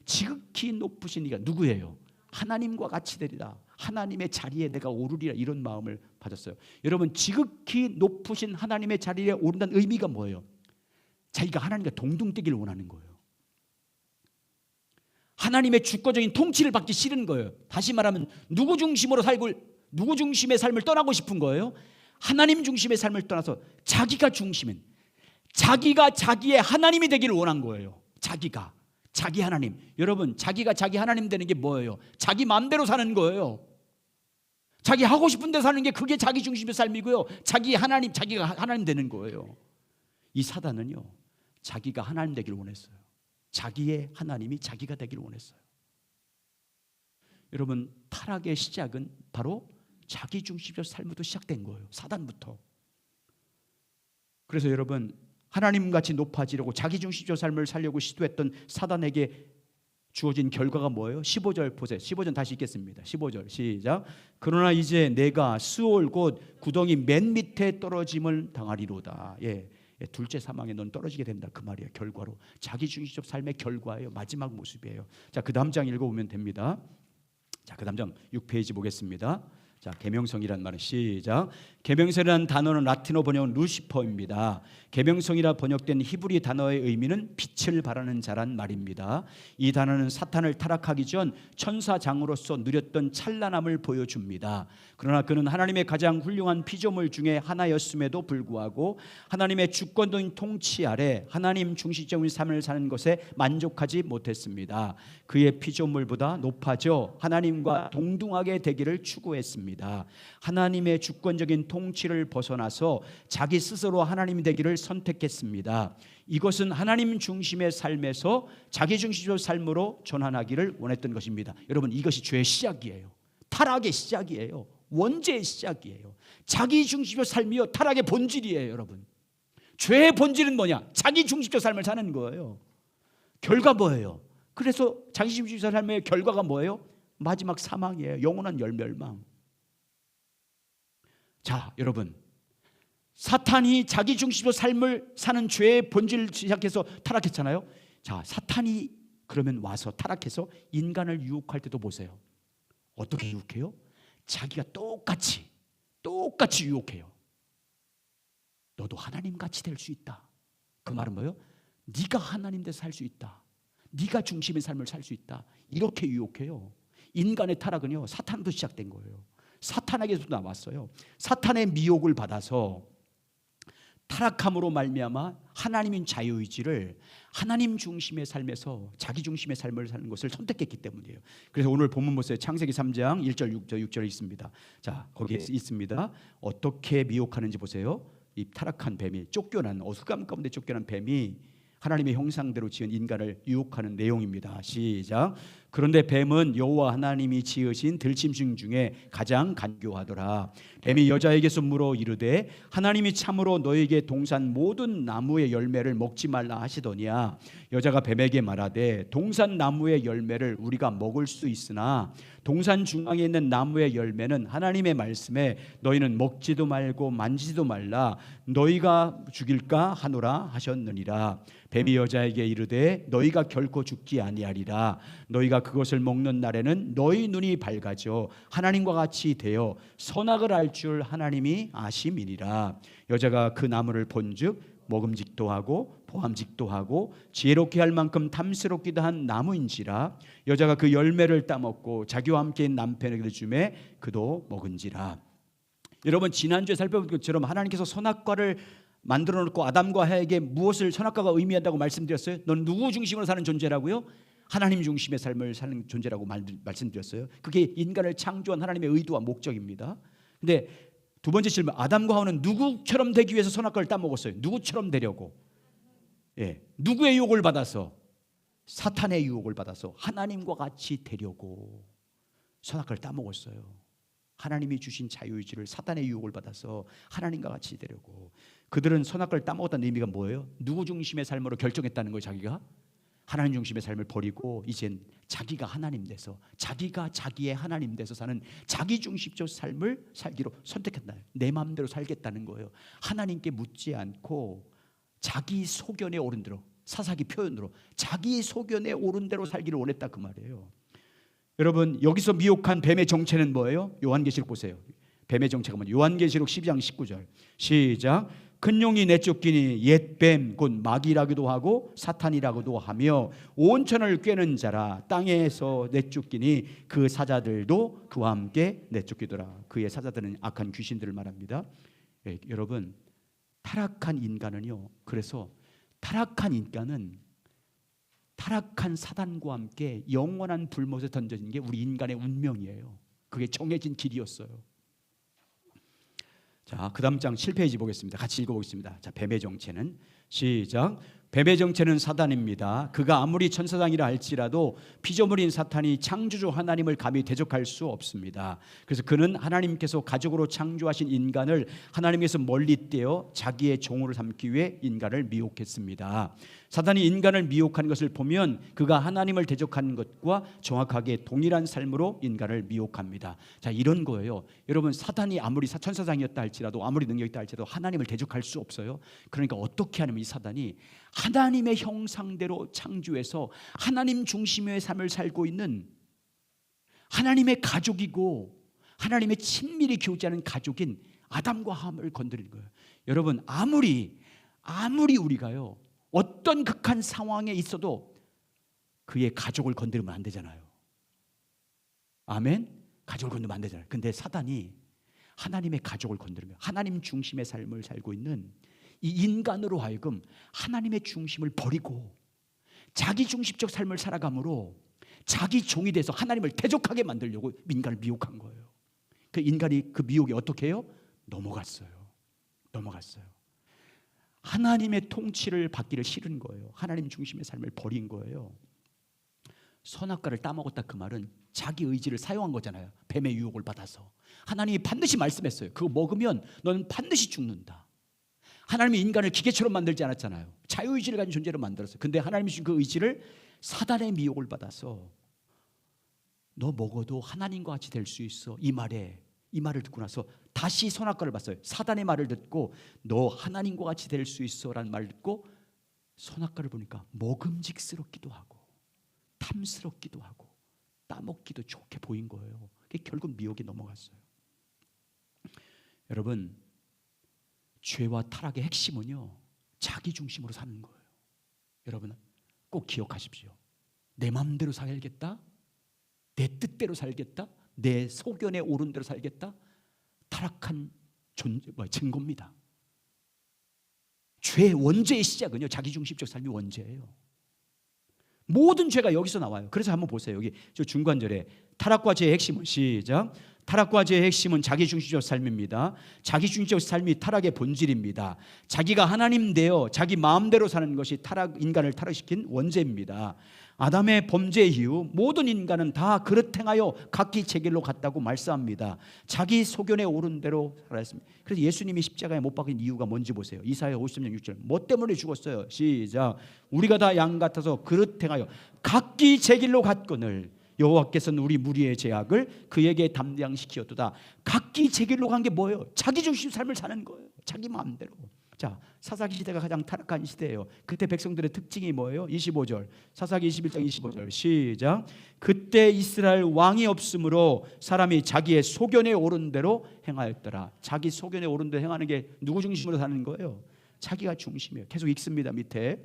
지극히 높으신 이가 누구예요? 하나님과 같이 되리라. 하나님의 자리에 내가 오르리라. 이런 마음을 가졌어요. 여러분, 지극히 높으신 하나님의 자리에 오른다는 의미가 뭐예요? 자기가 하나님과 동등되기를 원하는 거예요. 하나님의 주권적인 통치를 받기 싫은 거예요. 다시 말하면 누구 중심으로 살고, 누구 중심의 삶을 떠나고 싶은 거예요? 하나님 중심의 삶을 떠나서 자기가 중심인, 자기가 자기의 하나님이 되기를 원한 거예요. 자기가 자기 하나님. 여러분, 자기가 자기 하나님 되는 게 뭐예요? 자기 마음대로 사는 거예요. 자기 하고 싶은 데 사는 게 그게 자기 중심의 삶이고요. 자기가 하나님 되는 거예요. 이 사단은요, 자기가 하나님 되기를 원했어요. 자기의 하나님이 자기가 되기를 원했어요. 여러분, 타락의 시작은 바로 자기 중심적 삶부터 시작된 거예요. 사단부터. 그래서 여러분, 하나님같이 높아지려고 자기 중심적 삶을 살려고 시도했던 사단에게 주어진 결과가 뭐예요? 15절 보세요. 15절 다시 읽겠습니다. 15절 시작. 그러나 이제 내가 수월 곧 구덩이 맨 밑에 떨어짐을 당하리로다. 둘째 사망에 넌 떨어지게 된다. 그 말이에요. 결과로. 자기 중심적 삶의 결과예요. 마지막 모습이에요. 자, 그 다음 장 읽어보면 됩니다. 자, 그 다음 장 6페이지 보겠습니다. 자, 계명성이란 말은 시작. 계명성이라는 단어는 라틴어 번역은 루시퍼입니다. 계명성이라 번역된 히브리 단어의 의미는 빛을 발하는 자란 말입니다. 이 단어는 사탄을 타락하기 전 천사장으로서 누렸던 찬란함을 보여줍니다. 그러나 그는 하나님의 가장 훌륭한 피조물 중에 하나였음에도 불구하고 하나님의 주권적인 통치 아래 하나님 중심적인 삶을 사는 것에 만족하지 못했습니다. 그의 피조물보다 높아져 하나님과 동등하게 되기를 추구했습니다. 하나님의 주권적인 통치를 벗어나서 자기 스스로 하나님이 되기를 선택했습니다. 이것은 하나님 중심의 삶에서 자기 중심적 삶으로 전환하기를 원했던 것입니다. 여러분, 이것이 죄의 시작이에요. 타락의 시작이에요. 원죄의 시작이에요. 자기 중심적 삶이요, 타락의 본질이에요. 여러분, 죄의 본질은 뭐냐? 자기 중심적 삶을 사는 거예요. 결과 뭐예요? 그래서 자기 중심적 삶의 결과가 뭐예요? 마지막 사망이에요. 영원한 멸망. 자, 여러분, 사탄이 자기 중심으로 삶을 사는 죄의 본질을 시작해서 타락했잖아요. 자, 사탄이 그러면 와서 타락해서 인간을 유혹할 때도 보세요. 어떻게 유혹해요? 자기가 똑같이 유혹해요. 너도 하나님같이 될 수 있다. 그 말은 뭐예요? 네가 하나님 돼서 살 수 있다. 네가 중심의 삶을 살 수 있다. 이렇게 유혹해요. 인간의 타락은요, 사탄도 시작된 거예요. 사탄에게서 나왔어요. 사탄의 미혹을 받아서 타락함으로 말미암아 하나님인 자유의지를 하나님 중심의 삶에서 자기 중심의 삶을 사는 것을 선택했기 때문이에요. 그래서 오늘 본문 보세요. 창세기 3장 1절 6절에 있습니다. 자, 거기에 있습니다. 어떻게 미혹하는지 보세요. 이 타락한 뱀이, 쫓겨난 어수감 가운데 쫓겨난 뱀이 하나님의 형상대로 지은 인간을 유혹하는 내용입니다. 시작. 그런데 뱀은 여호와 하나님이 지으신 들짐승 중에 가장 간교하더라. 뱀이 여자에게서 물어 이르되 하나님이 참으로 너에게 동산 모든 나무의 열매를 먹지 말라 하시더니야. 여자가 뱀에게 말하되 동산 나무의 열매를 우리가 먹을 수 있으나 동산 중앙에 있는 나무의 열매는 하나님의 말씀에 너희는 먹지도 말고 만지지도 말라 너희가 죽일까 하노라 하셨느니라. 뱀이 여자에게 이르되 너희가 결코 죽지 아니하리라. 너희가 그것을 먹는 날에는 너희 눈이 밝아져 하나님과 같이 되어 선악을 알 줄 하나님이 아심이니라. 여자가 그 나무를 본즉 먹음직도 하고 보암직도 하고 지혜롭게 할 만큼 탐스럽기도 한 나무인지라. 여자가 그 열매를 따먹고 자기와 함께 남편에게 주매 그도 먹은지라. 여러분, 지난주에 살펴본 것처럼 하나님께서 선악과를 만들어 놓고 아담과 하에게 무엇을 선악과가 의미한다고 말씀드렸어요? 넌 누구 중심으로 사는 존재라고요? 하나님 중심의 삶을 사는 존재라고 말씀드렸어요. 그게 인간을 창조한 하나님의 의도와 목적입니다. 근데 두 번째 질문, 아담과 하와는 누구처럼 되기 위해서 선악과를 따먹었어요? 누구처럼 되려고? 누구의 유혹을 받아서? 사탄의 유혹을 받아서 하나님과 같이 되려고 선악과를 따먹었어요. 하나님이 주신 자유의지를 사탄의 유혹을 받아서 하나님과 같이 되려고. 그들은 선악과를 따먹었다는 의미가 뭐예요? 누구 중심의 삶으로 결정했다는 거예요. 자기가 하나님 중심의 삶을 버리고 이젠 자기가 하나님 돼서, 자기가 자기의 하나님 돼서 사는 자기 중심적 삶을 살기로 선택했다. 내 마음대로 살겠다는 거예요. 하나님께 묻지 않고 자기 소견에 오른 대로, 사사기 표현으로 자기 소견에 오른 대로 살기를 원했다 그 말이에요. 여러분, 여기서 미혹한 뱀의 정체는 뭐예요? 요한계시록 보세요. 뱀의 정체가 뭐냐? 요한계시록 12장 19절 시작. 큰 용이 내쫓기니 옛뱀 곧 마귀라기도 하고 사탄이라고도 하며 온천을 꿰는 자라. 땅에서 내쫓기니 그 사자들도 그와 함께 내쫓기더라. 그의 사자들은 악한 귀신들을 말합니다. 여러분, 타락한 인간은요, 그래서 타락한 인간은 타락한 사단과 함께 영원한 불못에 던져진 게 우리 인간의 운명이에요. 그게 정해진 길이었어요. 자, 그 다음 장 7페이지 보겠습니다. 같이 읽어보겠습니다. 자, 뱀의 정체는 시작. 뱀의 정체는 사단입니다. 그가 아무리 천사장이라 할지라도 피조물인 사탄이 창조주 하나님을 감히 대적할 수 없습니다. 그래서 그는 하나님께서 가족으로 창조하신 인간을 하나님께서 멀리 떼어 자기의 종으로 삼기 위해 인간을 미혹했습니다. 사단이 인간을 미혹한 것을 보면 그가 하나님을 대적한 것과 정확하게 동일한 삶으로 인간을 미혹합니다. 자, 이런 거예요. 여러분, 사단이 아무리 천사장이었다 할지라도, 아무리 능력이 있다 할지라도 하나님을 대적할 수 없어요. 그러니까 어떻게 하냐면 이 사단이 하나님의 형상대로 창조해서 하나님 중심의 삶을 살고 있는 하나님의 가족이고 하나님의 친밀히 교제하는 가족인 아담과 하와를 건드리는 거예요. 여러분, 아무리 우리가요 어떤 극한 상황에 있어도 그의 가족을 건드리면 안 되잖아요. 아멘? 가족을 건드리면 안 되잖아요. 근데 사단이 하나님의 가족을 건드리며 하나님 중심의 삶을 살고 있는 이 인간으로 하여금 하나님의 중심을 버리고 자기 중심적 삶을 살아감으로 자기 종이 돼서 하나님을 대적하게 만들려고 인간을 미혹한 거예요. 그 인간이 그 미혹에 어떻게 해요? 넘어갔어요. 하나님의 통치를 받기를 싫은 거예요. 하나님 중심의 삶을 버린 거예요. 선악과를 따먹었다 그 말은 자기 의지를 사용한 거잖아요. 뱀의 유혹을 받아서. 하나님이 반드시 말씀했어요. 그거 먹으면 너는 반드시 죽는다. 하나님이 인간을 기계처럼 만들지 않았잖아요. 자유의지를 가진 존재로 만들었어요. 근데 하나님이 주신 그 의지를 사단의 미혹을 받아서 너 먹어도 하나님과 같이 될 수 있어. 이 말을 듣고 나서 다시 선악과를 봤어요. 사단의 말을 듣고 너 하나님과 같이 될 수 있어라는 말을 듣고 선악과를 보니까 먹음직스럽기도 하고 탐스럽기도 하고 따먹기도 좋게 보인 거예요. 결국 미혹에 넘어갔어요. 여러분, 죄와 타락의 핵심은요, 자기 중심으로 사는 거예요. 여러분 꼭 기억하십시오. 내 마음대로 살겠다, 내 뜻대로 살겠다, 내 소견에 오른 대로 살겠다, 타락한 증거입니다. 죄의 원죄의 시작은요, 자기중심적 삶이 원죄예요. 모든 죄가 여기서 나와요. 그래서 한번 보세요. 여기 저 중간절에 타락과 죄의 핵심은, 시작, 타락과 죄의 핵심은 자기중심적 삶입니다. 자기중심적 삶이 타락의 본질입니다. 자기가 하나님 되어 자기 마음대로 사는 것이 인간을 타락시킨 원죄입니다. 아담의 범죄 이후 모든 인간은 다 그릇 행하여 각기 제 길로 갔다고 말씀합니다. 자기 소견에 오른 대로 살았습니다. 그래서 예수님이 십자가에 못 박힌 이유가 뭔지 보세요. 이사야 53장 6절. 뭐 때문에 죽었어요? 시작. 우리가 다 양 같아서 그릇 행하여 각기 제 길로 갔거늘 여호와께서는 우리 무리의 죄악을 그에게 담당시키었도다. 각기 제 길로 간 게 뭐예요? 자기중심 삶을 사는 거예요. 자기 마음대로. 자, 사사기 시대가 가장 타락한 시대예요. 그때 백성들의 특징이 뭐예요? 25절, 사사기 21장 25절, 시작. 그때 이스라엘 왕이 없으므로 사람이 자기의 소견에 오른 대로 행하였더라. 자기 소견에 오른 대로 행하는 게 누구 중심으로 사는 거예요? 자기가 중심이에요. 계속 읽습니다. 밑에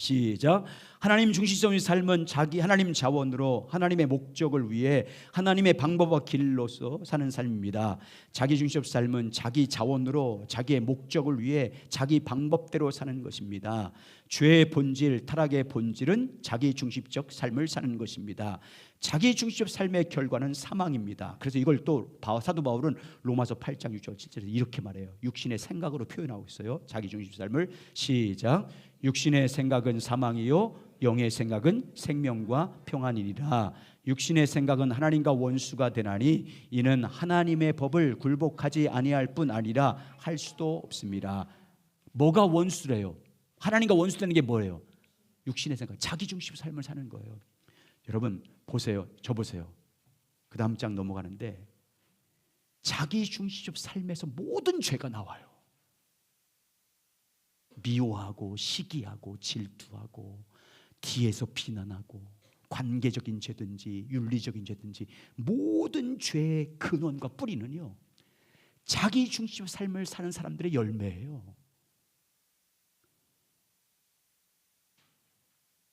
시작. 하나님 중심적인 삶은 자기 하나님 자원으로 하나님의 목적을 위해 하나님의 방법과 길로서 사는 삶입니다. 자기 중심적 삶은 자기 자원으로 자기의 목적을 위해 자기 방법대로 사는 것입니다. 죄의 본질, 타락의 본질은 자기 중심적 삶을 사는 것입니다. 자기 중심적 삶의 결과는 사망입니다. 그래서 이걸 또 사도 바울은 로마서 8장 6절 7절에 이렇게 말해요. 육신의 생각으로 표현하고 있어요. 자기 중심적 삶을. 시작. 육신의 생각은 사망이요 영의 생각은 생명과 평안이니라. 육신의 생각은 하나님과 원수가 되나니 이는 하나님의 법을 굴복하지 아니할 뿐 아니라 할 수도 없습니다. 뭐가 원수래요? 하나님과 원수되는 게 뭐예요? 육신의 생각, 자기 중심 삶을 사는 거예요. 여러분 보세요. 저 보세요. 그 다음 장 넘어가는데 자기 중심적 삶에서 모든 죄가 나와요. 미워하고 시기하고 질투하고 뒤에서 비난하고 관계적인 죄든지 윤리적인 죄든지 모든 죄의 근원과 뿌리는요, 자기 중심적 삶을 사는 사람들의 열매예요.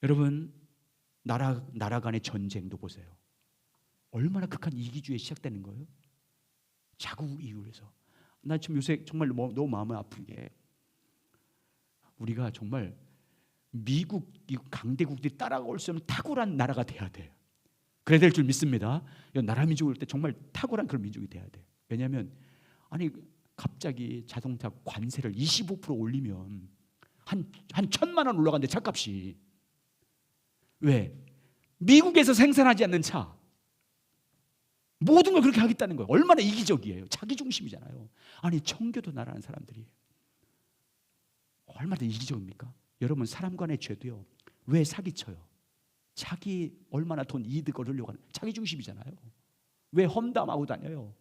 여러분 나라 간의 전쟁도 보세요. 얼마나 극한 이기주의에 시작되는 거예요? 자국 이유에서. 나 지금 요새 정말 너무 마음이 아픈 게 우리가 정말 미국 강대국들이 따라올 수 없는 탁월한 나라가 돼야 돼요. 그래야 될 줄 믿습니다. 나라 민족을 올 때 정말 탁월한 그런 민족이 돼야 돼요. 왜냐하면 아니 갑자기 자동차 관세를 25% 올리면 한 1,000만 원 올라간대 차값이. 왜? 미국에서 생산하지 않는 차 모든 걸 그렇게 하겠다는 거예요. 얼마나 이기적이에요. 자기 중심이잖아요. 아니 청교도 나라는 사람들이 얼마나 이기적입니까? 여러분 사람 간의 죄도요, 왜 사기쳐요? 자기 얼마나 돈 이득 얻으려고 하는 자기 중심이잖아요. 왜 험담하고 다녀요?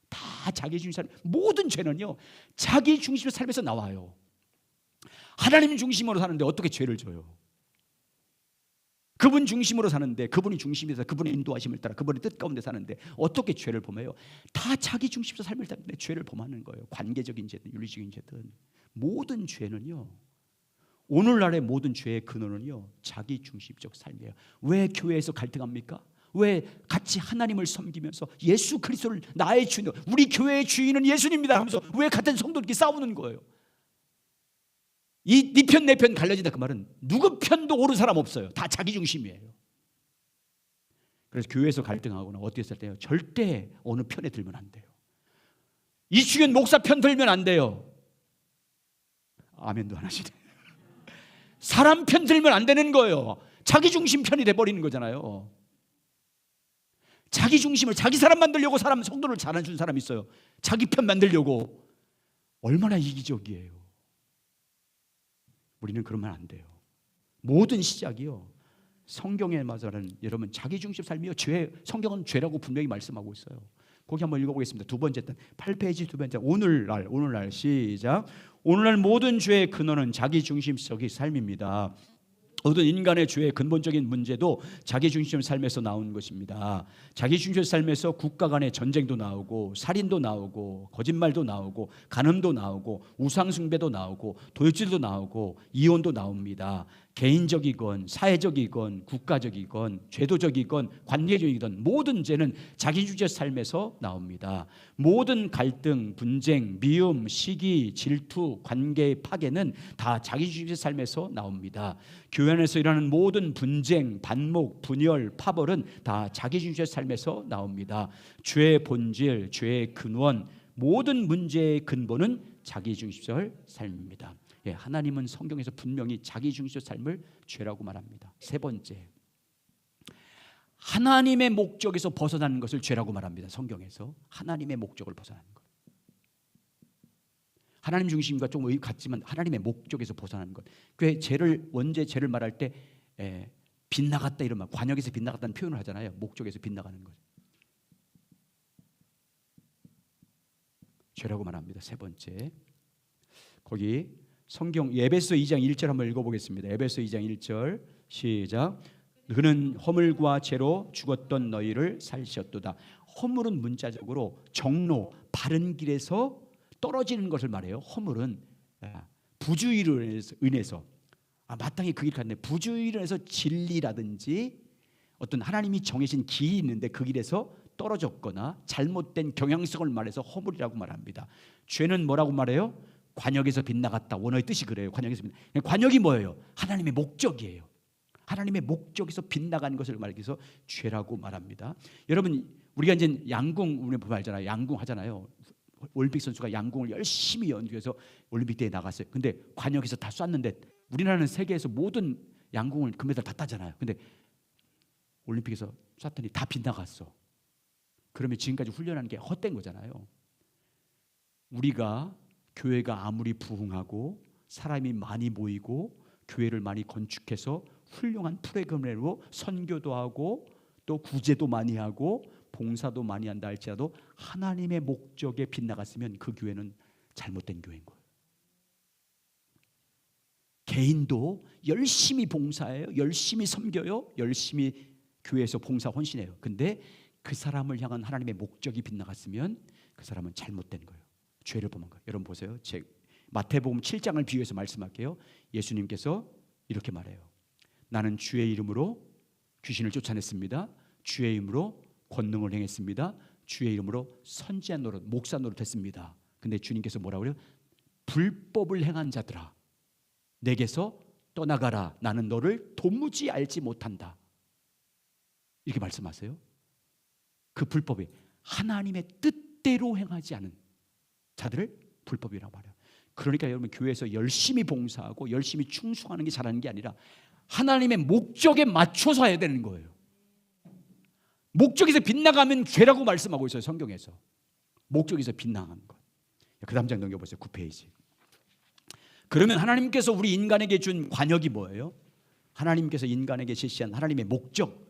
다 자기 중심 삶. 모든 죄는요 자기 중심의 삶에서 나와요. 하나님 중심으로 사는데 어떻게 죄를 져요? 그분 중심으로 사는데, 그분이 중심에서 그분의 인도하심을 따라 그분의 뜻 가운데 사는데 어떻게 죄를 범해요? 다 자기 중심에서 삶을 사는데 죄를 범하는 거예요. 관계적인 죄든 윤리적인 죄든 모든 죄는요, 오늘날의 모든 죄의 근원은요 자기 중심적 삶이에요. 왜 교회에서 갈등합니까? 왜 같이 하나님을 섬기면서 예수 그리스도를 나의 주인, 우리 교회의 주인은 예수님입니다 하면서 왜 같은 성도들끼리 싸우는 거예요? 이 네 편 내 편 갈려진다 그 말은 누구 편도 옳은 사람 없어요. 다 자기 중심이에요. 그래서 교회에서 갈등하거나 어디에서 할 때요 절대 어느 편에 들면 안 돼요. 이충현 목사 편 들면 안 돼요. 아멘도 안 하시네. 사람 편 들면 안 되는 거예요. 자기 중심 편이 돼버리는 거잖아요. 자기 중심을 자기 사람 만들려고 성도를 잘해준 사람이 있어요. 자기 편 만들려고. 얼마나 이기적이에요. 우리는 그러면 안 돼요. 모든 시작이요 성경에 말하는 여러분 자기 중심 삶이요 성경은 죄라고 분명히 말씀하고 있어요. 거기 한번 읽어보겠습니다. 두 번째 8페이지 두 번째. 오늘날 시작. 오늘날 모든 죄의 근원은 자기중심적인 삶입니다. 모든 인간의 죄의 근본적인 문제도 자기중심 삶에서 나온 것입니다. 자기중심 삶에서 국가 간의 전쟁도 나오고 살인도 나오고 거짓말도 나오고 간음도 나오고 우상숭배도 나오고 도둑질도 나오고 이혼도 나옵니다. 개인적이건 사회적이건 국가적이건 제도적이건 관계적이건 모든 죄는 자기중심 삶에서 나옵니다. 모든 갈등, 분쟁, 미움, 시기, 질투, 관계의 파괴는 다 자기중심 삶에서 나옵니다. 교회 안에서 일어나는 모든 분쟁, 반목, 분열, 파벌은 다 자기중심 삶에서 나옵니다. 죄의 본질, 죄의 근원, 모든 문제의 근본은 자기중심적 삶입니다. 예, 하나님은 성경에서 분명히 자기중심적 삶을 죄라고 말합니다. 세 번째, 하나님의 목적에서 벗어나는 것을 죄라고 말합니다. 성경에서 하나님의 목적을 벗어나는 것. 하나님 중심과 좀 같지만 하나님의 목적에서 벗어나는 것. 그 원죄 죄를 말할 때 빗나갔다 이런 말, 관역에서 빗나갔다는 표현을 하잖아요. 목적에서 빗나가는 것. 죄라고 말합니다. 세 번째, 거기 성경 에베소 2장 1절 한번 읽어보겠습니다. 에베소 2장 1절 시작. 그는 허물과 죄로 죽었던 너희를 살리셨도다. 허물은 문자적으로 정로, 바른 길에서 떨어지는 것을 말해요. 허물은 부주의로 인해서 마땅히 그 길 갔는데 부주의로 인해서 진리라든지 어떤 하나님이 정해진 길이 있는데 그 길에서 떨어졌거나 잘못된 경향성을 말해서 허물이라고 말합니다. 죄는 뭐라고 말해요? 관역에서 빗나갔다. 원어의 뜻이 그래요. 관역이 뭐예요? 하나님의 목적이에요. 하나님의 목적에서 빗나간 것을 말해서 죄라고 말합니다. 여러분, 우리가 이제 양궁 우리 보면 알잖아요. 양궁 하잖아요. 올림픽 선수가 양궁을 열심히 연구해서 올림픽 대회에 나갔어요. 근데 관역에서 다 쐈는데 우리나라는 세계에서 모든 양궁을 금메달 다 따잖아요. 근데 올림픽에서 쐈더니 다 빗나갔어. 그러면 지금까지 훈련한 게 헛된 거잖아요. 우리가 교회가 아무리 부흥하고 사람이 많이 모이고 교회를 많이 건축해서 훌륭한 프로그램으로 선교도 하고 또 구제도 많이 하고 봉사도 많이 한다 할지라도 하나님의 목적에 빗나갔으면 그 교회는 잘못된 교회인 거예요. 개인도 열심히 봉사해요. 열심히 섬겨요. 열심히 교회에서 봉사 헌신해요. 근데 그 사람을 향한 하나님의 목적이 빗나갔으면 그 사람은 잘못된 거예요. 죄를 범한 거예요. 여러분 보세요. 마태복음 7장을 비유해서 말씀할게요. 예수님께서 이렇게 말해요. 나는 주의 이름으로 귀신을 쫓아냈습니다. 주의 이름으로 권능을 행했습니다. 주의 이름으로 선지자 노릇, 목사 노릇했습니다. 근데 주님께서 뭐라고 그래요? 불법을 행한 자들아, 내게서 떠나가라. 나는 너를 도무지 알지 못한다. 이렇게 말씀하세요. 그 불법이 하나님의 뜻대로 행하지 않은 자들을 불법이라고 말해요. 그러니까 여러분 교회에서 열심히 봉사하고 열심히 충성하는 게 잘하는 게 아니라 하나님의 목적에 맞춰서 해야 되는 거예요. 목적에서 빗나가면 죄라고 말씀하고 있어요. 성경에서. 목적에서 빗나가는 것. 그 다음 장 넘겨보세요. 9페이지. 그러면 하나님께서 우리 인간에게 준 관역이 뭐예요? 하나님께서 인간에게 제시한 하나님의 목적,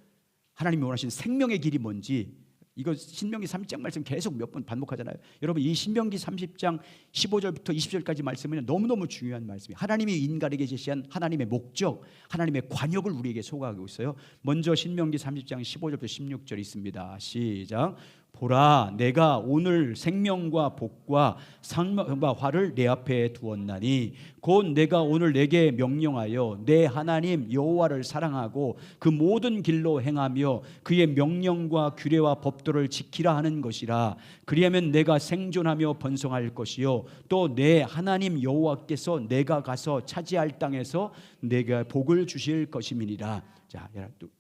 하나님이 원하신 생명의 길이 뭔지, 이거 신명기 30장 말씀 계속 몇 번 반복하잖아요. 여러분 이 신명기 30장 15절부터 20절까지 말씀은 너무너무 중요한 말씀이에요. 하나님이 인간에게 제시한 하나님의 목적, 하나님의 관역을 우리에게 소개하고 있어요. 먼저 신명기 30장 15절부터 16절 있습니다. 시작. 보라, 내가 오늘 생명과 복과 상명과 화를 내 앞에 두었나니 곧 내가 오늘 내게 명령하여 내 하나님 여호와를 사랑하고 그 모든 길로 행하며 그의 명령과 규례와 법도를 지키라 하는 것이라. 그리하면 내가 생존하며 번성할 것이요 또 내 하나님 여호와께서 내가 가서 차지할 땅에서 내가 복을 주실 것임이니라. 자,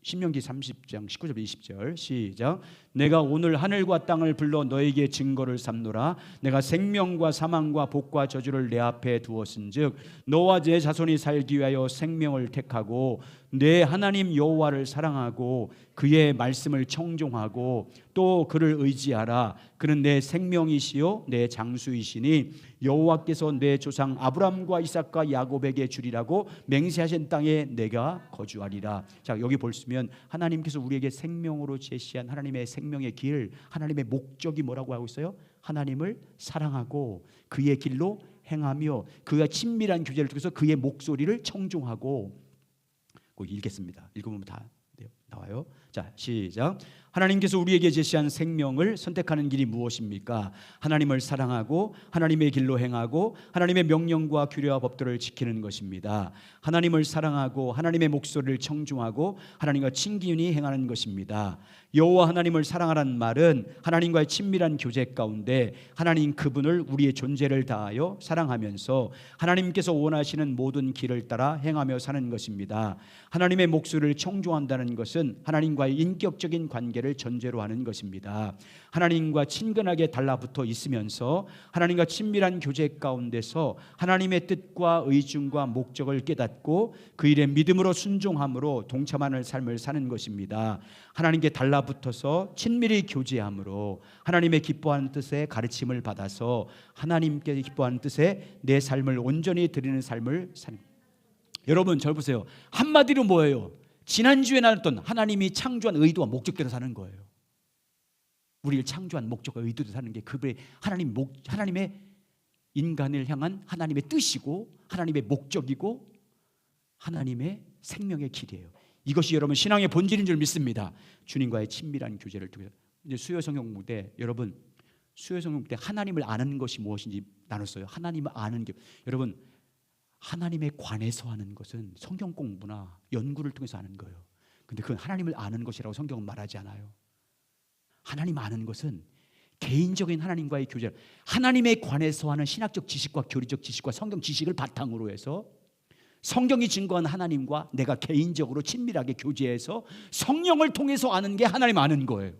신명기 30장 19절 20절 시작. 내가 오늘 하늘과 땅을 불러 너에게 증거를 삼노라. 내가 생명과 사망과 복과 저주를 내 앞에 두었은즉 너와 내 자손이 살기 위하여 생명을 택하고 내 하나님 여호와를 사랑하고 그의 말씀을 청종하고 또 그를 의지하라. 그는 내 생명이시요 내 장수이시니 여호와께서 내 조상 아브람과 이삭과 야곱에게 주리라고 맹세하신 땅에 내가 거주하리라. 자, 여기 보시면 하나님께서 우리에게 생명으로 제시한 하나님의 생명의 길, 하나님의 목적이 뭐라고 하고 있어요? 하나님을 사랑하고 그의 길로 행하며 그와 친밀한 교제를 통해서 그의 목소리를 청종하고. 꼭 읽겠습니다. 읽으면 다 나와요. 자, 시작. 하나님께서 우리에게 제시한 생명을 선택하는 길이 무엇입니까? 하나님을 사랑하고 하나님의 길로 행하고 하나님의 명령과 규례와 법도를 지키는 것입니다. 하나님을 사랑하고 하나님의 목소리를 청중하고 하나님과 친밀히 행하는 것입니다. 여호와 하나님을 사랑하라는 말은 하나님과의 친밀한 교제 가운데 하나님 그분을 우리의 존재를 다하여 사랑하면서 하나님께서 원하시는 모든 길을 따라 행하며 사는 것입니다. 하나님의 목소리를 청중한다는 것은 하나님과의 인격적인 관계를 전제로 하는 것입니다. 하나님과 친근하게 달라붙어 있으면서 하나님과 친밀한 교제 가운데서 하나님의 뜻과 의중과 목적을 깨닫고 그 일에 믿음으로 순종함으로 동참하는 삶을 사는 것입니다. 하나님께 달라붙어서 친밀히 교제함으로 하나님의 기뻐하는 뜻의 가르침을 받아서 하나님께 기뻐하는 뜻에 내 삶을 온전히 드리는 삶을 사는. 여러분, 절 보세요. 한마디로 뭐예요? 지난주에 나눴던 하나님이 창조한 의도와 목적대로 사는 거예요. 우리를 창조한 목적과 의도대로 사는 게 그분의 하나님의 인간을 향한 하나님의 뜻이고 하나님의 목적이고 하나님의 생명의 길이에요. 이것이 여러분 신앙의 본질인 줄 믿습니다. 주님과의 친밀한 교제를 통해서. 이제 수요 성경 공부 때 여러분 수요 성경 때 하나님을 아는 것이 무엇인지 나눴어요. 하나님을 아는 게 여러분 하나님에 관해서 하는 것은 성경 공부나 연구를 통해서 하는 거예요. 근데 그건 하나님을 아는 것이라고 성경은 말하지 않아요. 하나님 아는 것은 개인적인 하나님과의 교제, 하나님에 관해서 하는 신학적 지식과 교리적 지식과 성경 지식을 바탕으로 해서 성경이 증거한 하나님과 내가 개인적으로 친밀하게 교제해서 성령을 통해서 아는 게 하나님 아는 거예요.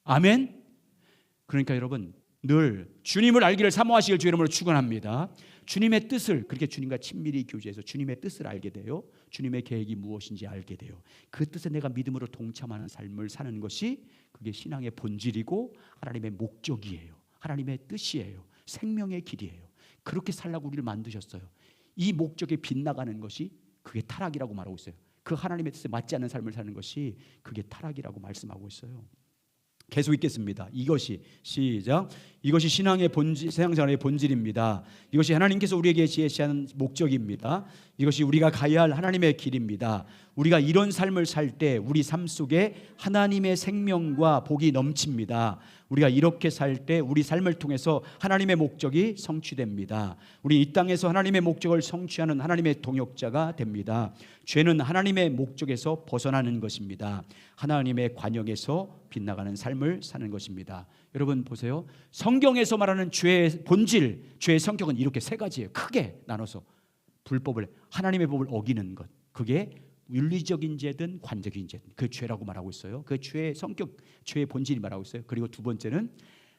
아멘. 그러니까 여러분 늘 주님을 알기를 사모하시길 주 이름으로 축원합니다. 주님의 뜻을 그렇게 주님과 친밀히 교제해서 주님의 뜻을 알게 돼요. 주님의 계획이 무엇인지 알게 돼요. 그 뜻에 내가 믿음으로 동참하는 삶을 사는 것이 그게 신앙의 본질이고 하나님의 목적이에요. 하나님의 뜻이에요. 생명의 길이에요. 그렇게 살라고 우리를 만드셨어요. 이 목적에 빗나가는 것이 그게 타락이라고 말하고 있어요. 그 하나님의 뜻에 맞지 않는 삶을 사는 것이 그게 타락이라고 말씀하고 있어요. 계속 읽겠습니다. 이것이 시작. 이것이 신앙의 본질, 신앙생활의 본질입니다. 이것이 하나님께서 우리에게 제시하는 목적입니다. 이것이 우리가 가야 할 하나님의 길입니다. 우리가 이런 삶을 살 때 우리 삶 속에 하나님의 생명과 복이 넘칩니다. 우리가 이렇게 살 때 우리 삶을 통해서 하나님의 목적이 성취됩니다. 우리 이 땅에서 하나님의 목적을 성취하는 하나님의 동역자가 됩니다. 죄는 하나님의 목적에서 벗어나는 것입니다. 하나님의 관역에서 빗나가는 삶을 사는 것입니다. 여러분 보세요. 성경에서 말하는 죄의 본질, 죄의 성격은 이렇게 세 가지예요. 크게 나눠서 불법을, 하나님의 법을 어기는 것, 그게 윤리적인 죄든 관적인 죄든 그 죄라고 말하고 있어요. 그 죄의 성격, 죄의 본질이 말하고 있어요. 그리고 두 번째는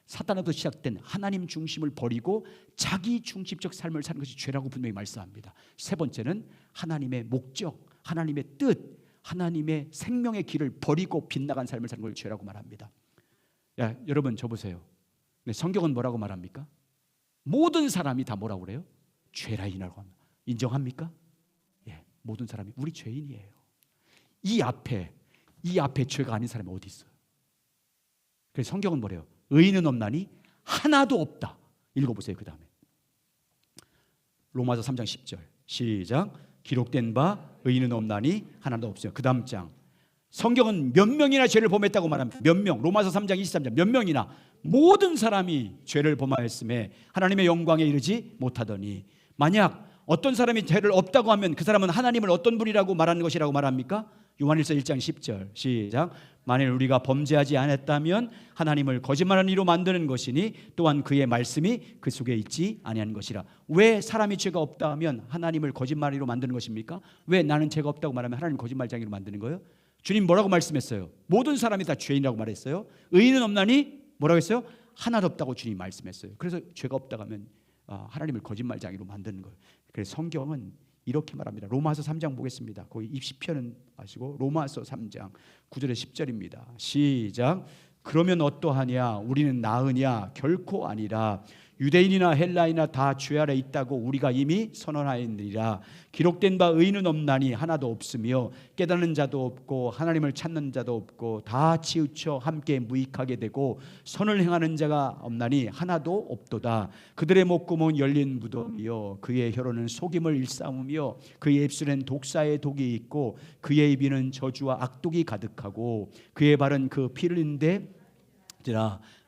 사탄으로부터 시작된 하나님 중심을 버리고 자기 중심적 삶을 사는 것이 죄라고 분명히 말씀합니다. 세 번째는 하나님의 목적, 하나님의 뜻, 하나님의 생명의 길을 버리고 빗나간 삶을 사는 걸 죄라고 말합니다. 야, 여러분 저 보세요. 성경은 뭐라고 말합니까? 모든 사람이 다 뭐라고 그래요? 죄라인이라고 합니다. 인정합니까? 예, 모든 사람이 우리 죄인이에요. 이 앞에 죄가 아닌 사람이 어디 있어요? 그래서 성경은 뭐래요? 의인은 없나니 하나도 없다. 읽어보세요. 그 다음에 로마서 3장 10절 시작. 기록된 바 의인은 없나니 하나도 없어요. 그 다음 장 성경은 몇 명이나 죄를 범했다고 말합니다. 몇 명. 로마서 3장 23절 몇 명이나 모든 사람이 죄를 범하였음에 하나님의 영광에 이르지 못하더니. 만약 어떤 사람이 죄를 없다고 하면 그 사람은 하나님을 어떤 분이라고 말하는 것이라고 말합니까? 요한일서 1장 10절 시작. 만일 우리가 범죄하지 않았다면 하나님을 거짓말하는 이로 만드는 것이니 또한 그의 말씀이 그 속에 있지 아니한 것이라. 왜 사람이 죄가 없다 하면 하나님을 거짓말이로 만드는 것입니까? 왜 나는 죄가 없다고 말하면 하나님 거짓말쟁이로 만드는 거예요? 주님 뭐라고 말씀했어요? 모든 사람이 다 죄인이라고 말했어요. 의인은 없나니 뭐라고 했어요? 하나도 없다고 주님이 말씀했어요. 그래서 죄가 없다고 하면 하나님을 거짓말쟁이로 만드는 거예요. 그래서 성경은 이렇게 말합니다. 로마서 3장 보겠습니다. 거기 입시편은 마시고 로마서 3장 9절에 10절입니다. 시작. 그러면 어떠하냐? 우리는 나으냐? 결코 아니라. 유대인이나 헬라인이나 다 죄 아래 있다고 우리가 이미 선언하였느니라. 기록된 바 의인은 없나니 하나도 없으며 깨닫는 자도 없고 하나님을 찾는 자도 없고 다 치우쳐 함께 무익하게 되고 선을 행하는 자가 없나니 하나도 없도다. 그들의 목구멍은 열린 무덤이요 그의 혀로는 속임을 일삼으며 그의 입술엔 독사의 독이 있고 그의 입에는 저주와 악독이 가득하고 그의 발은 그 피를 흘리는데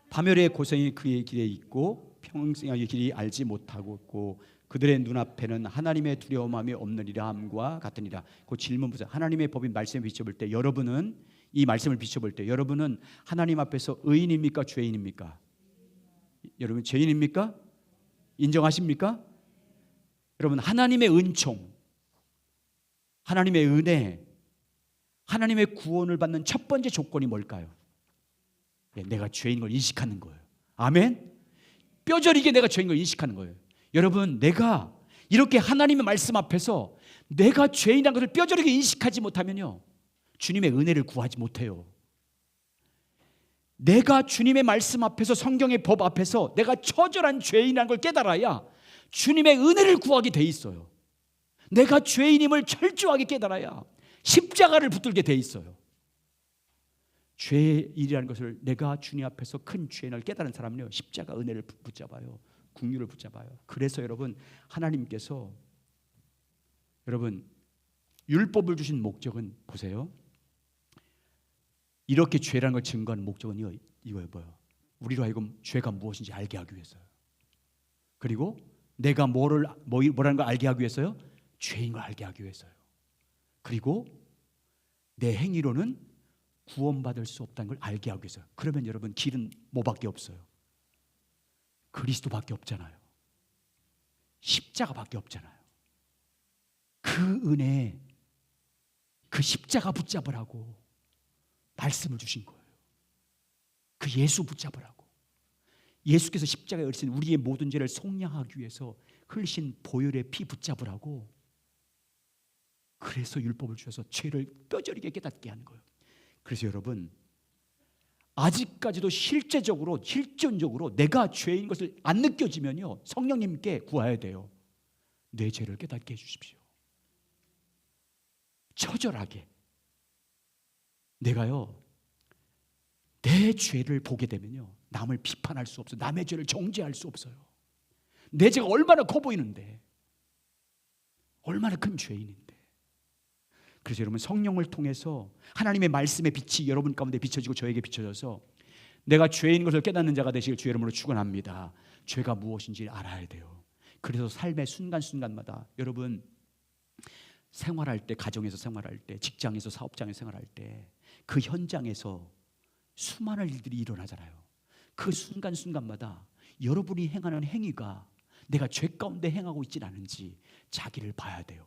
파멸의 고생이 그의 길에 있고 평생의 길이 알지 못하고 있고 그들의 눈앞에는 하나님의 두려움함이 없느니라 함과 같으니라. 그 질문 보세요. 하나님의 법인 말씀을 비춰볼 때 여러분은 이 말씀을 비춰볼 때 여러분은 하나님 앞에서 의인입니까? 죄인입니까? 여러분 죄인입니까? 인정하십니까? 여러분 하나님의 은총, 하나님의 은혜, 하나님의 구원을 받는 첫 번째 조건이 뭘까요? 내가 죄인인 걸 인식하는 거예요. 아멘. 뼈저리게 내가 죄인 걸 인식하는 거예요. 여러분 내가 이렇게 하나님의 말씀 앞에서 내가 죄인이라는 것을 뼈저리게 인식하지 못하면요 주님의 은혜를 구하지 못해요. 내가 주님의 말씀 앞에서 성경의 법 앞에서 내가 처절한 죄인이라는 걸 깨달아야 주님의 은혜를 구하게 돼 있어요. 내가 죄인임을 철저하게 깨달아야 십자가를 붙들게 돼 있어요. 죄의 일이라는 것을 내가 주님 앞에서 큰 죄인을 깨달은 사람은요 십자가 은혜를 붙잡아요. 긍휼을 붙잡아요. 그래서 여러분 하나님께서 여러분 율법을 주신 목적은 보세요. 이렇게 죄라는 걸 증거하는 목적은 이거예요. 뭐예요? 우리로 하여금 죄가 무엇인지 알게 하기 위해서요. 그리고 내가 뭐라는 걸 알게 하기 위해서요. 죄인 걸 알게 하기 위해서요. 그리고 내 행위로는 구원받을 수 없다는 걸 알게 하기 위해서. 그러면 여러분 길은 뭐밖에 없어요? 그리스도밖에 없잖아요. 십자가밖에 없잖아요. 그 은혜, 그 십자가 붙잡으라고 말씀을 주신 거예요. 그 예수 붙잡으라고. 예수께서 십자가에 흘리신 우리의 모든 죄를 속량하기 위해서 흘리신 보혈의 피 붙잡으라고. 그래서 율법을 주셔서 죄를 뼈저리게 깨닫게 하는 거예요. 그래서 여러분 아직까지도 실존적으로 내가 죄인 것을 안 느껴지면요 성령님께 구해야 돼요. 내 죄를 깨닫게 해주십시오. 처절하게 내가요 내 죄를 보게 되면요 남을 비판할 수 없어요. 남의 죄를 정죄할 수 없어요. 내 죄가 얼마나 커 보이는데, 얼마나 큰 죄인인데. 그래서 여러분 성령을 통해서 하나님의 말씀의 빛이 여러분 가운데 비춰지고 저에게 비춰져서 내가 죄인 것을 깨닫는 자가 되시길 주의 이름으로 축원합니다. 죄가 무엇인지 알아야 돼요. 그래서 삶의 순간순간마다 여러분 생활할 때, 가정에서 생활할 때, 직장에서 사업장에서 생활할 때 그 현장에서 수많은 일들이 일어나잖아요. 그 순간순간마다 여러분이 행하는 행위가 내가 죄 가운데 행하고 있지 않은지 자기를 봐야 돼요.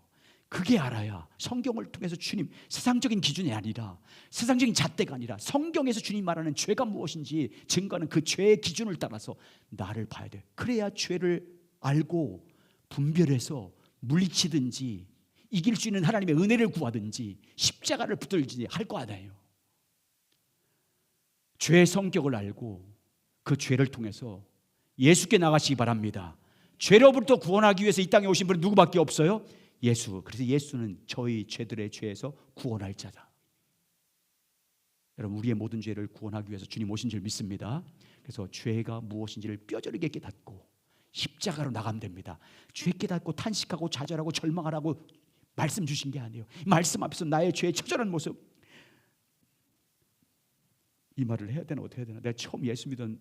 그게 알아야 성경을 통해서 주님, 세상적인 기준이 아니라 세상적인 잣대가 아니라 성경에서 주님 말하는 죄가 무엇인지 증거하는 그 죄의 기준을 따라서 나를 봐야 돼요. 그래야 죄를 알고 분별해서 물리치든지 이길 수 있는 하나님의 은혜를 구하든지 십자가를 붙들든지 할 거 아니에요. 죄의 성격을 알고 그 죄를 통해서 예수께 나가시기 바랍니다. 죄로부터 구원하기 위해서 이 땅에 오신 분은 누구밖에 없어요? 예수. 그래서 예수는 저희 죄들의 죄에서 구원할 자다. 여러분 우리의 모든 죄를 구원하기 위해서 주님 오신 줄 믿습니다. 그래서 죄가 무엇인지를 뼈저리게 깨닫고 십자가로 나가면 됩니다. 죄 깨닫고 탄식하고 좌절하고 절망하라고 말씀 주신 게 아니에요. 말씀 앞에서 나의 죄의 처절한 모습, 이 말을 해야 되나 어떻게 해야 되나. 내가 처음 예수 믿은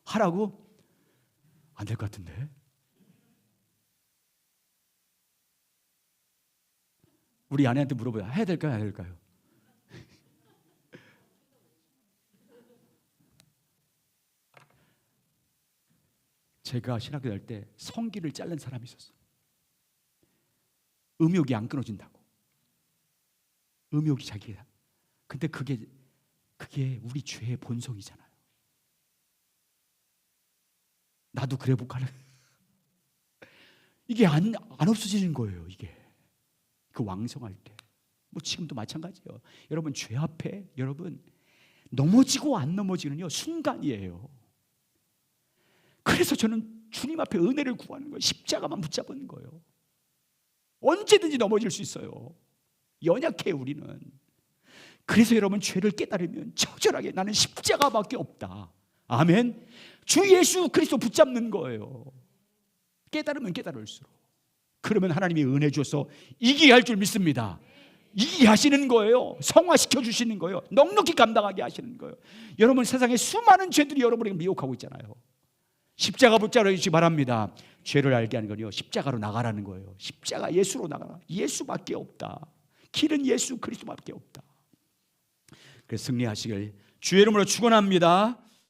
하라고? 안 될 것 같은데. 우리 아내한테 물어봐요. 해야 될까요? 안 해야 될까요? 제가 신학교 다닐 때 성기를 자른 사람이 있었어요. 음욕이 안 끊어진다고. 음욕이 자기야. 근데 그게 우리 죄의 본성이잖아요. 나도 그래 볼까? 이게 안 없어지는 거예요. 이게 그 왕성할 때. 뭐 지금도 마찬가지예요. 여러분 죄 앞에 여러분 넘어지고 안 넘어지는요 순간이에요. 그래서 저는 주님 앞에 은혜를 구하는 거예요. 십자가만 붙잡은 거예요. 언제든지 넘어질 수 있어요. 연약해요 우리는. 그래서 여러분 죄를 깨달으면 처절하게 나는 십자가밖에 없다. 아멘. 주 예수 그리스도 붙잡는 거예요. 깨달으면 깨달을수록. 그러면 하나님이 은혜 주어서 이기게 할 줄 믿습니다. 이기게 하시는 거예요. 성화시켜 주시는 거예요. 넉넉히 감당하게 하시는 거예요. 여러분 세상에 수많은 죄들이 여러분에게 미혹하고 있잖아요. 십자가 붙잡아 주시기 바랍니다. 죄를 알게 하는 건요 십자가로 나가라는 거예요. 십자가 예수로 나가라. 예수밖에 없다. 길은 예수 그리스도밖에 없다. 그래서 승리하시길 주의 이름으로 축원합니다.